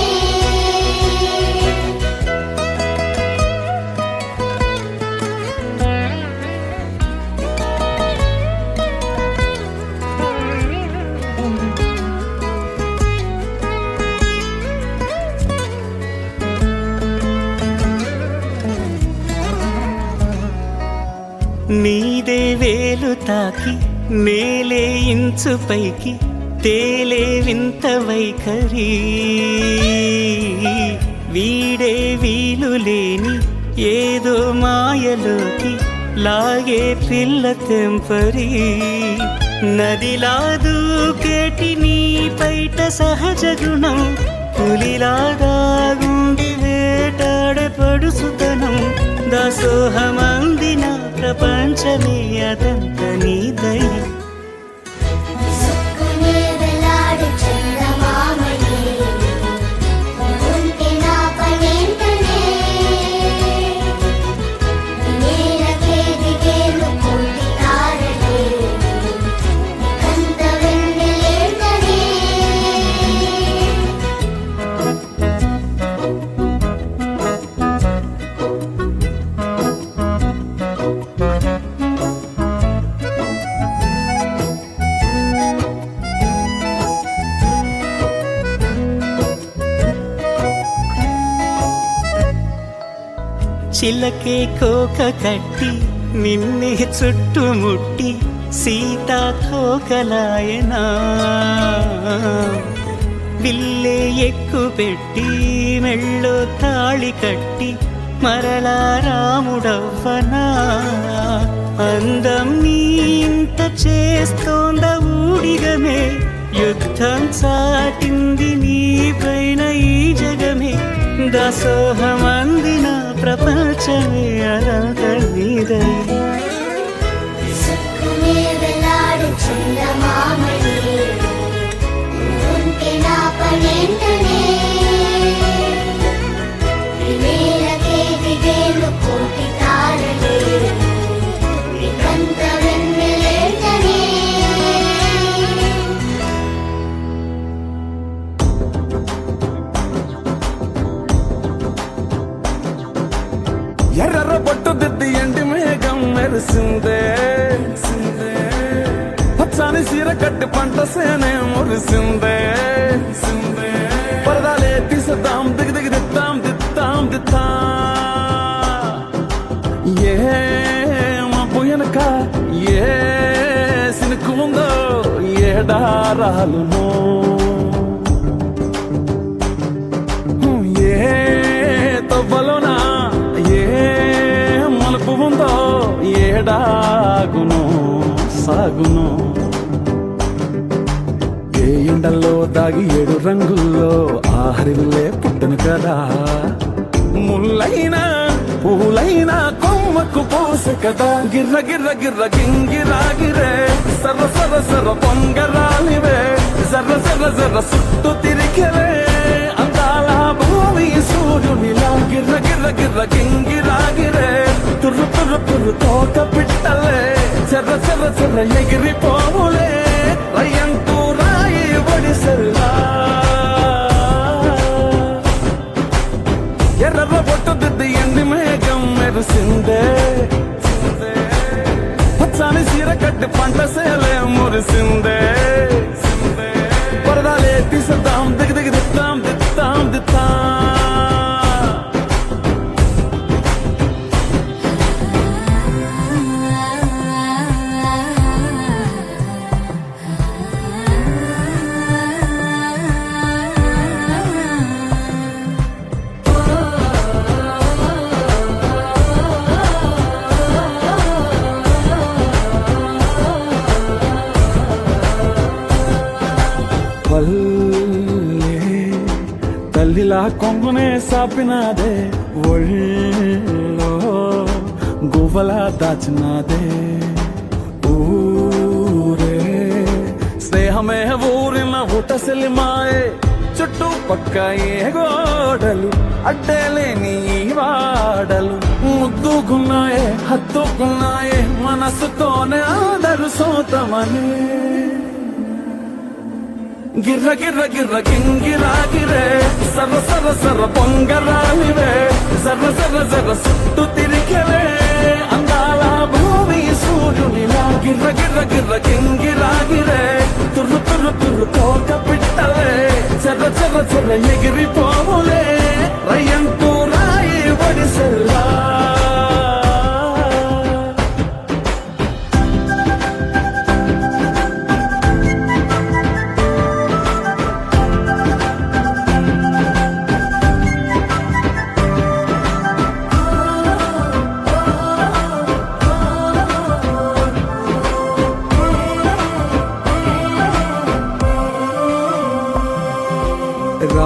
నీదే వేలు తాకి నేలే ఇంచు పైకి తేలే వింత వైఖరి వీడే వీలు లేని ఏదో మాయలోకి లాగే పిల్ల తెంపరి నదిలా దూకేటి నీ పైట సహజ గుణం పులిలాగా గుండి వేటాడే పడుసుతనం దాసోహమందిన ప్రపంచమే అదంత నీ దయ విసుక్కునే వెలాడు చందమామయే నువ్వుంటే నా పనేంటనే ఈ నేలకే దిగేను కోటి తారలే ఇకంత వెన్నెలేంటనే చిలకే కోక కట్టి నిన్నే చుట్టుముట్టి సీతాకోకలాయనా విల్లే ఎక్కు పెట్టి మెళ్ళో తాళి కట్టి మరలా రాముడవ్వనా అందం నీ ఇంత చేస్తోంద ఊడిగమే యుద్ధం చాటింది నీ పైన ఈ జగమే దాసోహమందిన ప్రపంచమే అనంత నీదై విసుక్కునే వేలాడు చందమామని ఉంటే నా పనేంటనే వేలకే దిగేలు కోటి తారలే ఇకంత వెన్నెలేటనే ఎర్ర పట్టు దిద్ది ఎండి మేఘం మెరిసిందే పచ్చని సీర కట్టి పంట సేనే మురిసిందే పరదాలే తీసేద్దాం దిగి దిగి దిద్దాం దిద్దాం దిద్దా ఏ మా పోయనక ఏ సినుకు ఉందో ఏడారాలునో ఏ తవ్వలోనా ఏ మలుపు ఉందో ఏడాగును సాగును ఏ ఎండల్లో దాగి 7 రంగుల్లో ఆహరివిలే పుట్టను కదా ముల్లైనా పూలైనా కొమ్మకు పోసే కదా గిర్ర గిర్ర గిర్ర గింగిరాగిరే సర్ర సర్ర సర్ర పొంగరాలివే జర్ర జర్ర జర్ర సుట్టు తిరిగిరే అందాల భూమి సూర్యునిలా గిర్ర గిర్ర గిర్ర గింగిరాగిరే తుర్రు తుర్రు తుర్రు తోక పిట్టలే చెర్ర చెర్ర చెర్ర ఎగిరిపోవులే రయ్యంటూ రాయి ఒడిసెల్లా ఎర్ర బొట్టు దిద్ది ఎండి మేఘం మెరిసిందే పచ్చని సీర కట్టి పంట సేలే మురిసిందే పరదాలే తీసేద్దాం దిగి దిగి దిద్దాం దిద్దాం దిద్దా తల్లిలా కొంగునే సాపినాదే ఒళ్ళో గువ్వలా దాచినాదే ఊరే స్నేహమే ఊరిన ఊటసెలి మాయే చుట్టూ పక్క ఏ గోడలు అడ్డేలేని ఈ వాడలు ముద్దుకున్నాయే హత్తుకున్నాయే మనసుతోనే అందరు సోతమని గిర్ర గిర్ర గిర్ర గింగిరాగిరే సర్ర సర్ర సర్ర పొంగరాలివే జర్ర జర్ర జర్ర సుట్టు తిరిగలే అందాల భూమి సూర్యునిలా గిర్ర గిర్ర గిర్ర గింగిరాగిరే తుర్రు తుర్రు తుర్రు తోక పిట్టలే చెర్ర చెర్ర చెర్ర ఎగిరిపోవులే రయ్యంటూ రాయి ఒడిసెల్లా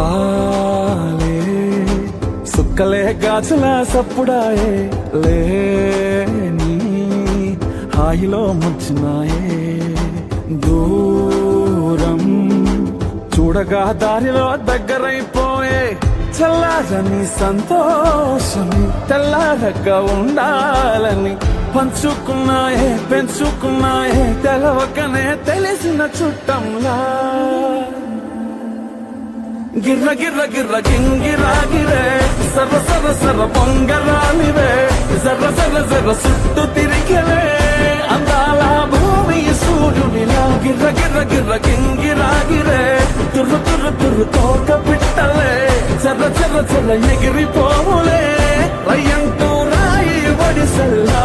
రాలే సుక్కలే గాచుల సప్పుడాయే లేని హాయిలో ముంచినాయే దూరం చూడగా దారిలో దగ్గరైపోయే చల్లారని సంతోషమి తెల్లారగా ఉండాలని పంచుకున్నాయే పెంచుకున్నాయే తెలవకనే తెలిసిన చుట్టంలా గిర్ర గిర్ర గిర్ర గింగిరాగిరే సర్ర సర్ర సర్ర పొంగరాలివే జర్ర జర్ర జర్ర సుట్టు తిరిగలే అందాల భూమి సూర్యునిలా గిర్ర గిర్ర గిర్ర గింగిరాగిరే తుర్రు తుర్రు తుర్రు తోక పిట్టలే చెర్ర చెర్ర చెర్ర ఎగిరిపోవులే రయ్యంటూ రాయి ఒడిసెల్లా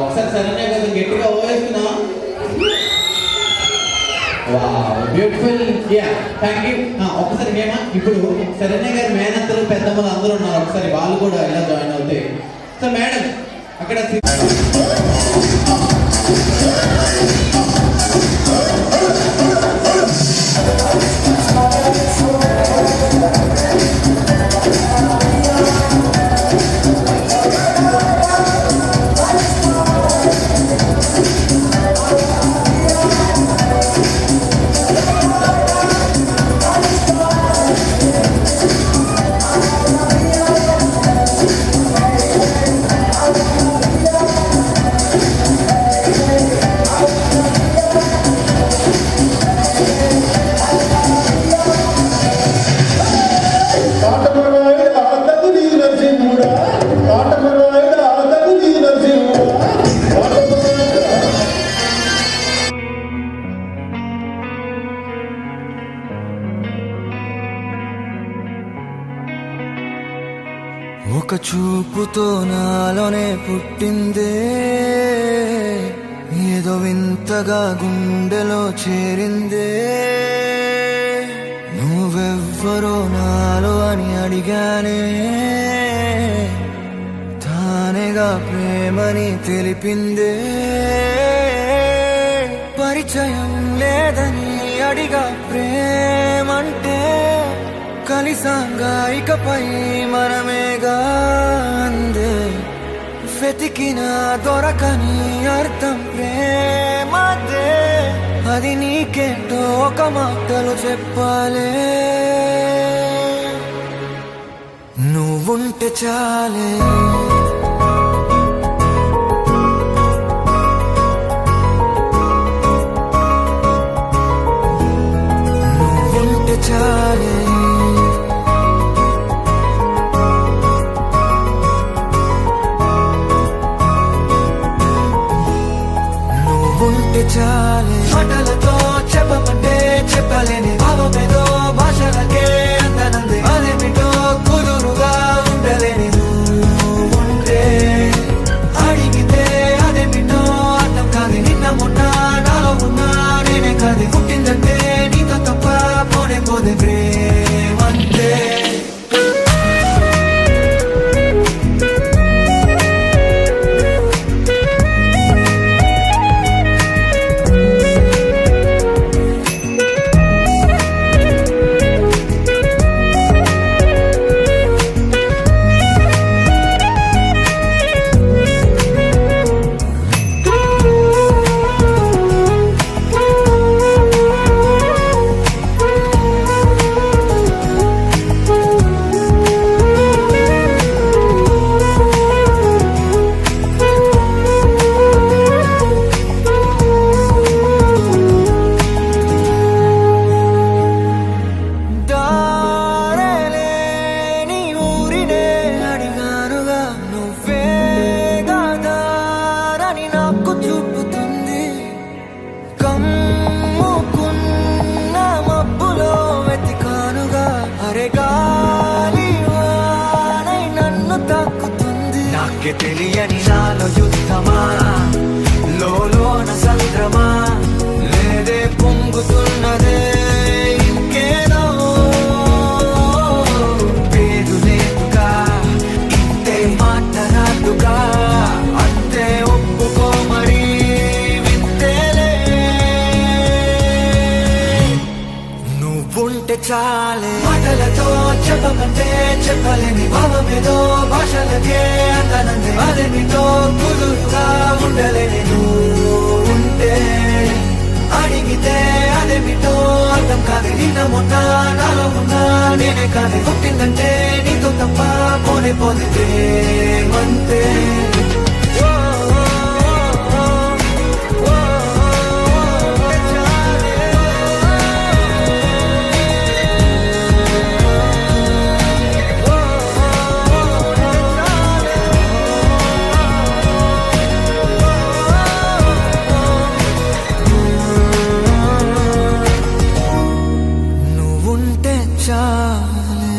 ఒకసారి శరణ్య గారు గట్టిగా ఓవేస్తున్నా. Beautiful, yeah thank you. ఒకసారి మేమా ఇప్పుడు శరణ్య గారి మేనత్తలు పెద్దమ్మలు అందరూ ఉన్నారు, ఒకసారి వాళ్ళు కూడా ఇలా జాయిన్ అవుతాయి. సో మేడం అక్కడ ఒక చూపుతో నాలోనే పుట్టిందే, ఏదో వింతగా గుండెలో చేరిందే. నువ్వెవ్వరో నాలో అని అడిగానే, తానేగా ప్రేమని తెలిపిందే. పరిచయం లేదని అడిగా ప్రేమంటే, కలిసాంగా ఇకపై మనమేగా అందే. వెతికిన దొరకని అర్థం ప్రేమదే, అది నీకేంటో ఒక మాటలు చెప్పాలే. నువ్వుంటే చాలే, నువ్వుంటే చాలే, ఉంటే చాలే. మాటలతో చెప్పమంటే చెప్పలేని భావమేదో భాషలకే అందనంది. అదేమిటో కుదురుగా ఉండలేని నువ్వు నీకే తెలియని నాలో యుద్ధమా లోన సంద్రమా లేదే పొంగుతున్నదే ఇంకేదో పేరు లేదుగా ఇంతే మాట్లాడుగా అంతే ఒప్పుకో మరి వింతేలే నువ్వుంటే చాలే మాటలతో చెప్పమంటే చెప్పలేని భావమేదో భాషలకే అంతనందే అదే నీతో కుదురుగా ఉండలేని నువ్వు ఉంటే అడిగితే అదేమిటో అర్థం కాదు నిన్న మొన్న నాలో ఉన్నా నేనే కాదు పుట్టిందంటే నీతో తప్ప పోనే పోతే మంతే నువ్వుంటే చాలే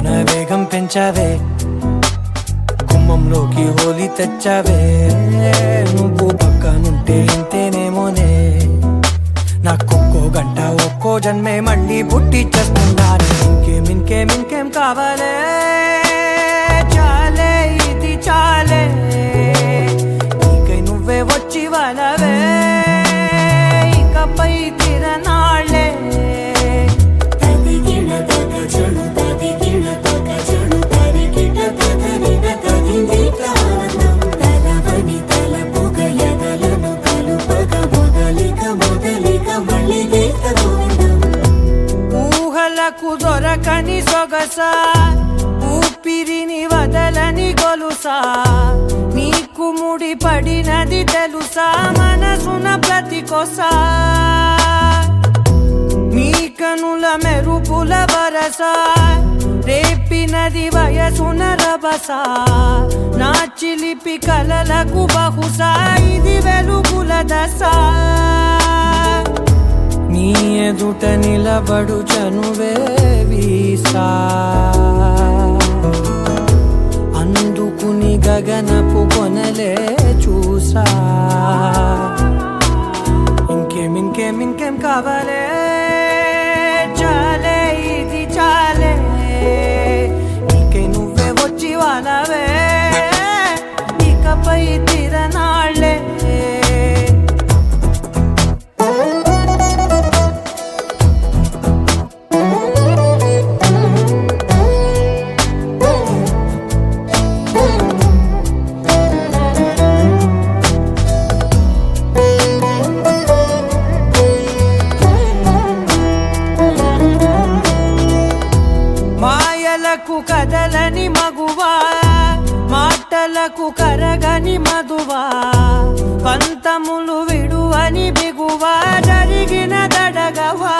గుండెల్లోన వేగం పెంచావే, గుమ్మంలోకి హోలీ తెచ్చావే. నువ్వు పక్కనుంటే ఇంతేనేమోనే, నాకొక్కో గంట ఒక్కో జన్మే మళ్ళీ పుట్టి చేస్తున్నాను. ఇంకేం కావాలే, చాలే ఇది చాలే, నీకై నువ్వే వచ్చి వాళ్ళవే, ఇకపై తిరనాళ్ళే. తదిగిన తగ చెడు తదిగిన తగ చెడు తరిగిన తగనిన తగిందిట ఆనందం. తలవని తలపుగ ఎదలను కలుపగ మొదలిక మళ్ళీ గీత గోవిందం. ఊహలకు దొరకని సొగస, ఊపిరిని వదలని గొలుసా, నీకు ముడి పడినది తెలుసా మనసున ప్రతి కొసా. నీ కనుల మెరుపుల వరస, రేపినది వయసున రభస, నా చిలిపి కలలకు బహుశా ఇది వెలుగుల దశ. నీ ఎదుట నిలబడు చనువే వీసా, అందుకుని గగనపు కొనలే చూసా. ఇంకేం కావాలే, చాలే ఇది చాలే, నీకై నువ్వే వచ్చి వాళ్ళవే, ఇకపై తిరనాళ్ళే. మాయలకు కదలని మగువా, మాటలకు కరగని మధువా, పంతములు విడువని బిగువా, జరిగిన దడగవా,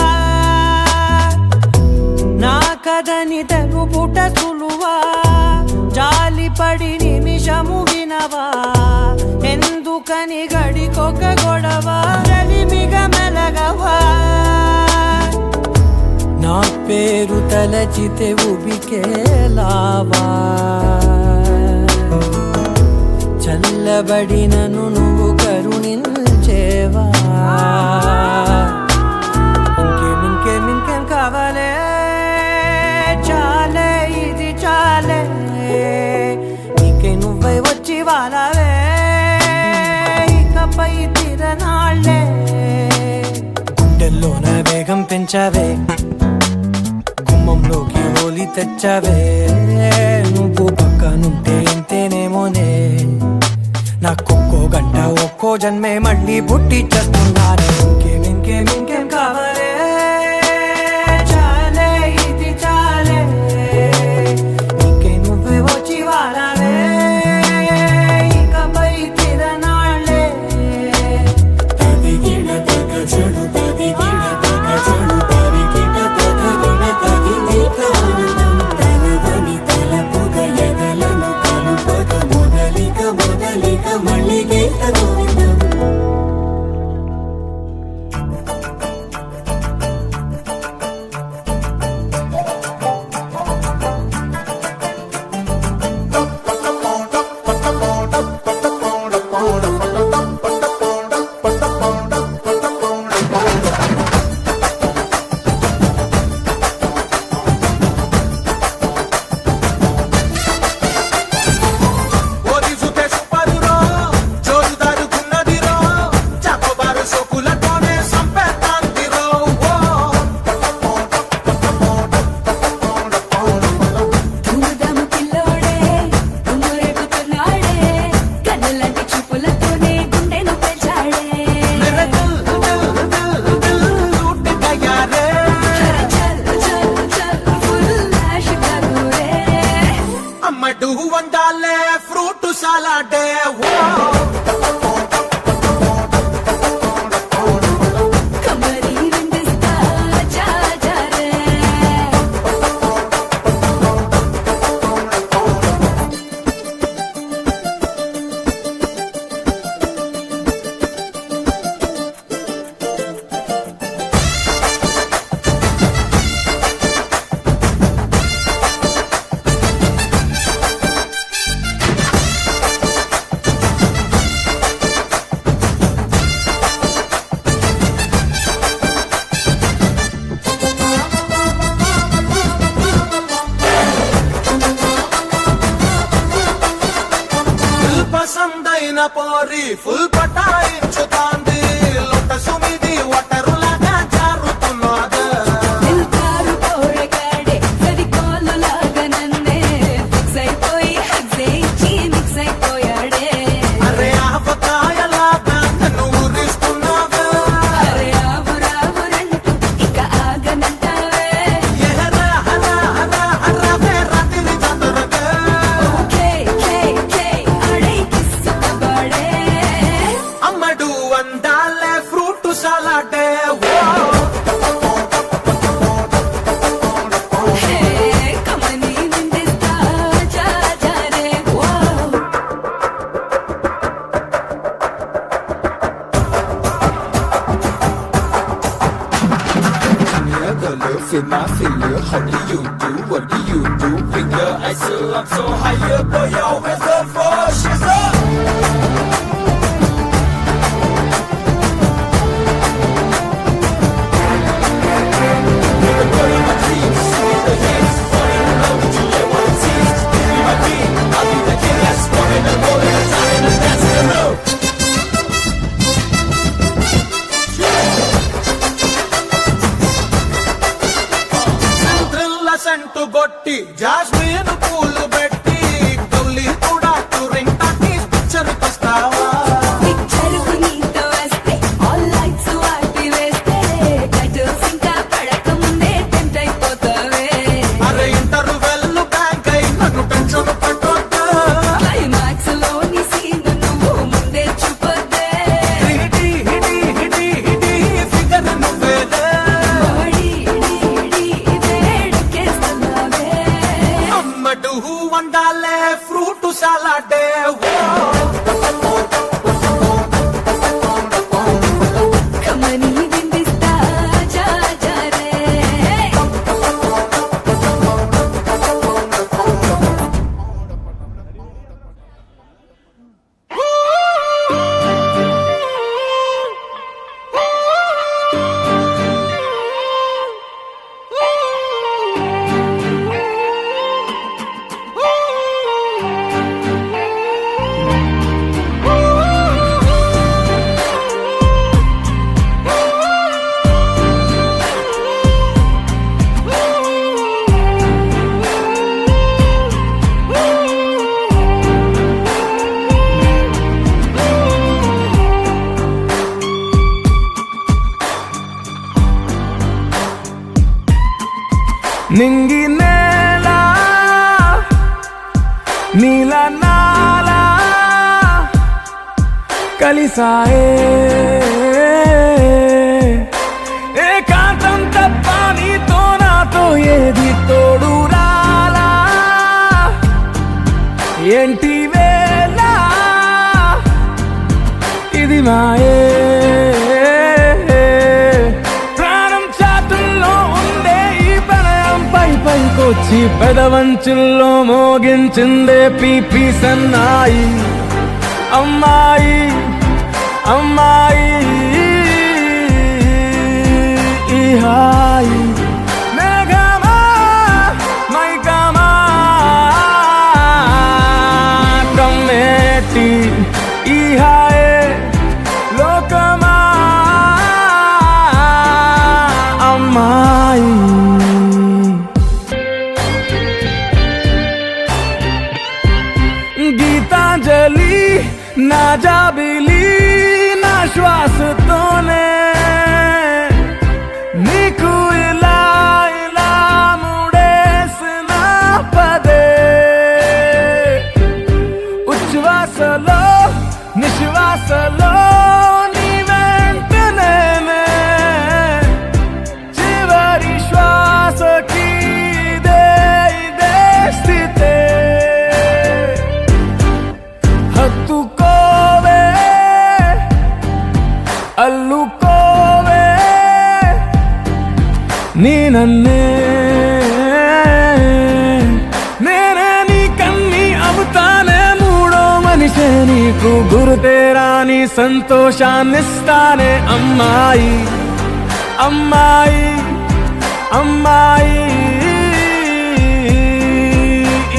నా కదని తెలుపుట సులువా, జాలిపడి నిమిషము వినవా, ఎందుకని గడికొక గొడవ, రలిమిగ మెలగవా. నా పేరు తలచితే ఉబికేలావా, చల్లబడినను నువ్వు కరుణించేవా. ఇంకేం కావాలే, చాలే ఇది చాలే, నీకై నువ్వై వచ్చి వాళ్ళవే, ఇకపై తిరనాళ్ళే. గుండెల్లోన వేగం పెంచావే, గుమ్మంలోకి హోలీ తెచ్చావే. నువ్వు పక్కనుంటే ఇంతేనేమోనే, నాకొక్కో గంట ఒక్కో జన్మే మళ్ళీ పుట్టి చేస్తున్నాను. ఇంకేం కావాలే, చాలే ఇది చాలే, నీకై నువ్వే వచ్చి వాళ్ళవే, ఇకపై తిరనాళ్ళే. తదిగిన తగ చెడు తదిగిన తగ చెడు తరిగిన తగనిన తగిందిట ఆనందం. తలవని తలపుగ ఎదలను కలుపగ మొదలిక మళ్ళీ గీత గోవిందం. color, feel my filler. How do you do? What do you do? With your eyes, so I'm so higher, boy. Always up for she's up. సంటు గొట్టి జాస్మిన్ పూలు పెట్టి గౌలి కూడా టూరింగ్ తాకి పిక్చర్ వస్తావా పిక్చరుకు నీతో వస్తే ఆల్ లైట్స్ ఆపి వేస్తే టైటిల్స్ ఇంకా పడక ముందే టెంప్ట్ అయిపోతావే అరే ఇంటర్వెల్ బ్యాంక్ అయి నన్ను టెన్షన్ పట్టొద్దు క్లైమాక్స్ లోని సీన్ నువ్వు ముందే చూపొద్దే హిడి హిడి హిడి హిడి ఫిగర్ నువ్వేలే బాడీ ఇడి వేడికేస్తున్నావే అమ్మడు వండాలే ఫ్రూట్ సలాడే కమని విందిస్తా జాజారే నింగి నేల నీల నాల కలిసాయే ఏకాంతం తప్ప నీతో నాతో ఏది తోడు రాలా ఏంటి వేళ ఇది మాయే ప్రాణం చాతుల్లో ఉండే ఈ ప్రణయం పైకొచ్చి పెదవంచుల్లో మోగించిందే పీపీ సన్నాయి అమ్మాయి అమ్మాయి ఈ హాయి మేఘమా మైకమా కమ్మేటి ఈ హాయే లోకమా అమ్మాయి గీతాంజలి నా జాబిలి నా శ్వాసతోనే నీకు ఇలా ఇలా ముడేసిన పదే ఉచ్ఛ్వాసలో నిశ్వాసలో నీ వెంట నేనే చివరి శ్వాసకి ఇదే స్థితే హత్తుకోవే అల్లుకోవే నీ నన్నే నేనే నీ కన్ని అవుతానే మూడో మనిషే నీకు గురుతేరాని సంతోషాన్నిస్తానే అమ్మాయి అమ్మాయి అమ్మాయి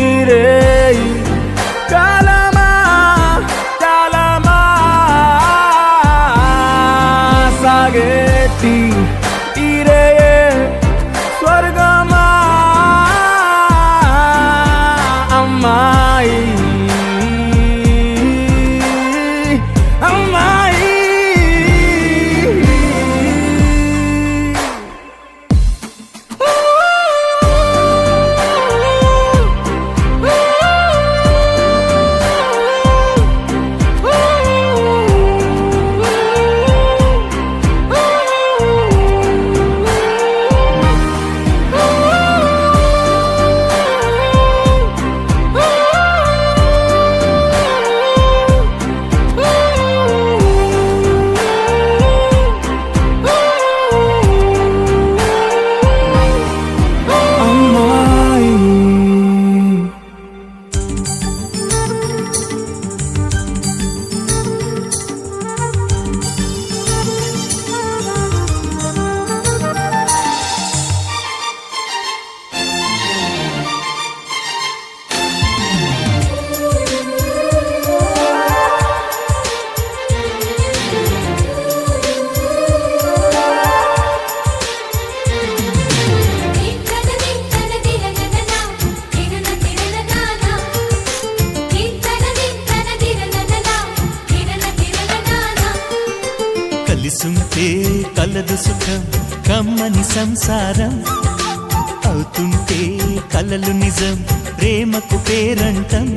ఇరే కాలమా కాలమా సాగేటి ఇరే స్వర్గమా అమ్మాయి అమ్మాయి కలిసుంటే కలదు సుఖం కమ్మని సంసారం అవుతుంటే కలలు నిజం ప్రేమకు పేరంటం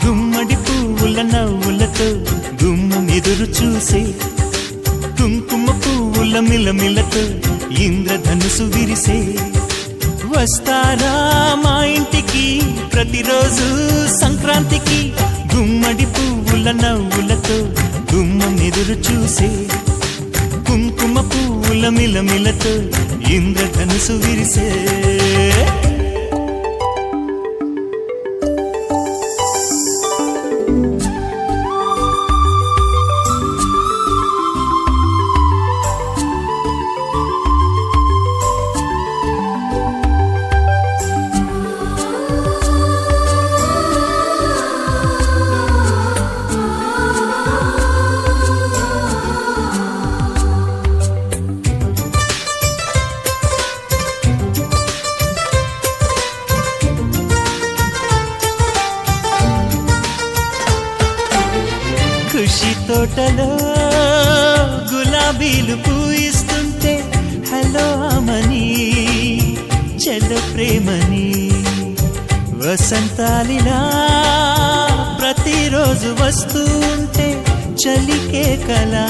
గుమ్మడి పువ్వుల నవ్వులతో గుమ్మం ఎదురు చూసే కుంకుమ పువ్వుల మిలమిలతో ఇంద్రధనుసు విరిసే వస్తారా మా ఇంటికి ప్రతిరోజు సంక్రాంతికి గుమ్మడి పువ్వుల నవ్వులతో గుమ్మం ఎదురు చూసే కుంకుమ పువ్వుల మిలమిలతో ఇంద్రధనుసు విరిసే ఖుషి తోటలో గులాబీలు పూయిస్తుంటే హలో అమని చెల్ల ప్రేమని వసంతాలిలా ప్రతిరోజు వస్తూ ఉంటే చలికే కలా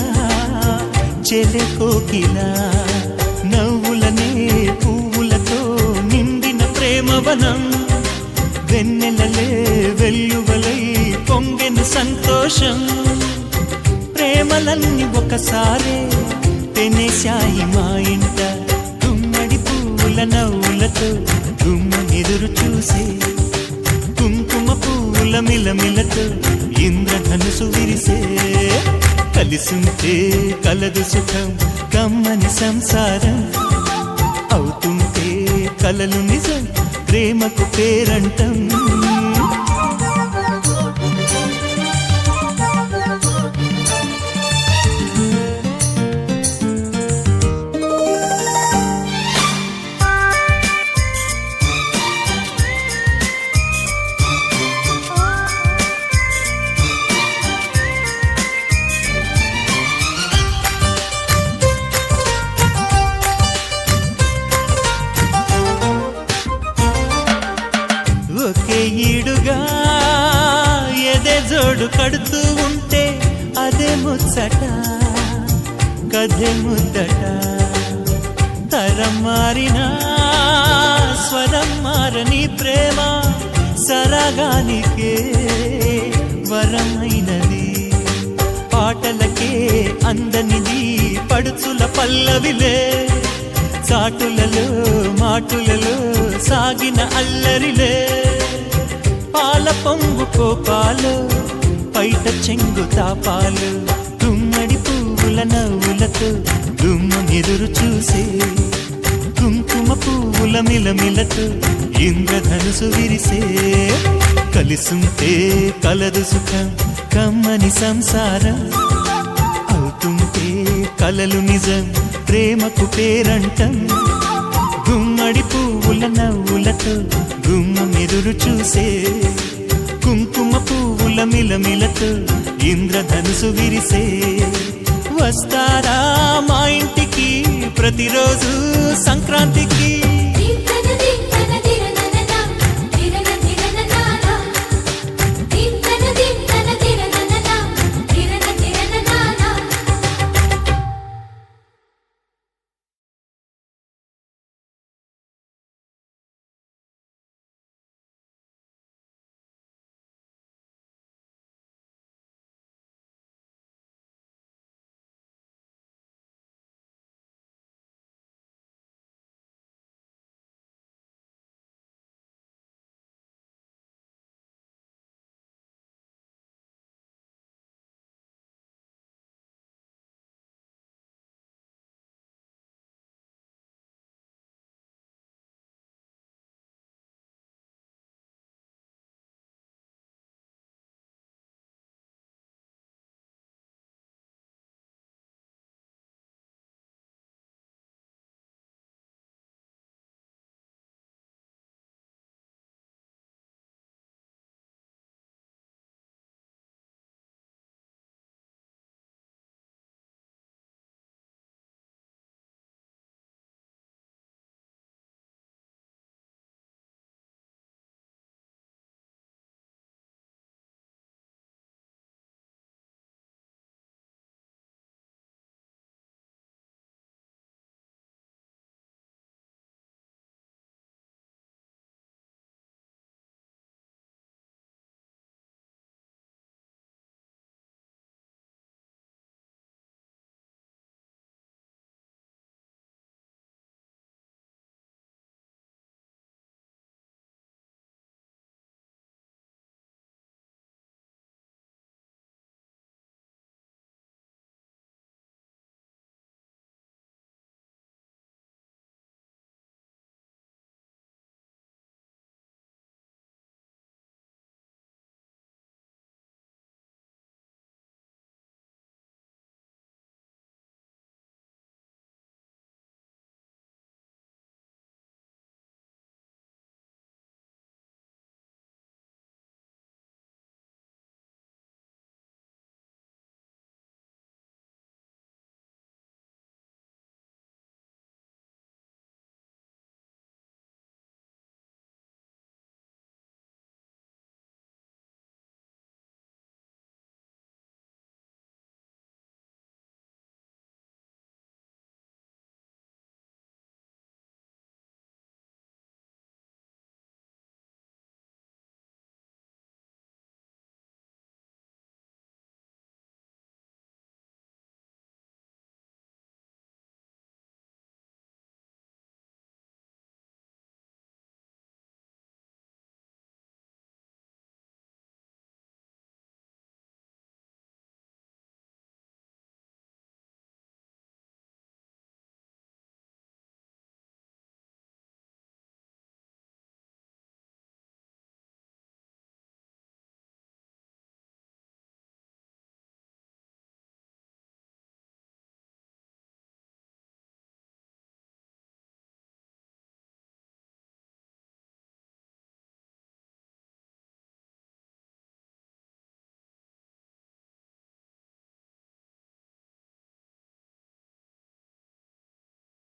చెలె కోకిలా నవ్వులనే పువ్వులతో నిండిన ప్రేమవనం వెన్నెలలే వెల్లువలై పొంగెను సంతోషం ప్రేమలన్నీ ఒకసారే తెనేశాయి మా ఇంట గుమ్మడి పువ్వుల నవ్వులతో గుమ్మనెదురు చూసే కుంకుమ పువ్వుల మిలమిలతో ఇంద్రధనుసు విరిసే కలిసుంటే కలదు సుఖం కమ్మని సంసారం అవుతుంటే కలలు నిజం ప్రేమకు పేరంటం ఒకే ఈడుగా ఎదే జోడు కడుతూ ఉంటే అదే ముచ్చట కథే ముద్దట తరం మారినా స్వరం మారని ప్రేమ సరగానికే వరమైనది పాటలకే అందనిది పడుచుల పల్లవిలే చాటులలో మాటులలో సాగిన అల్లరిలే పాల పొంగు కోపాలు పైట చెంగు తాపాలు గుమ్మడి పువ్వుల నవ్వులతో గుమ్మనెదురు చూసే కుంకుమ పువ్వుల మిలమిలతో ఇంద్రధనుసు విరిసే కలిసుంటే కలదు సుఖం కమ్మని సంసారం అవుతుంటే కలలు నిజం ప్రేమకు పేరంటం గుమ్మడి పువ్వుల నవ్వులతో గుమ్మం ఎదురు చూసే కుంకుమ పువ్వుల మిలమిలతో ఇంద్రధనుసు విరిసే వస్తారా మా ఇంటికి ప్రతిరోజు సంక్రాంతికి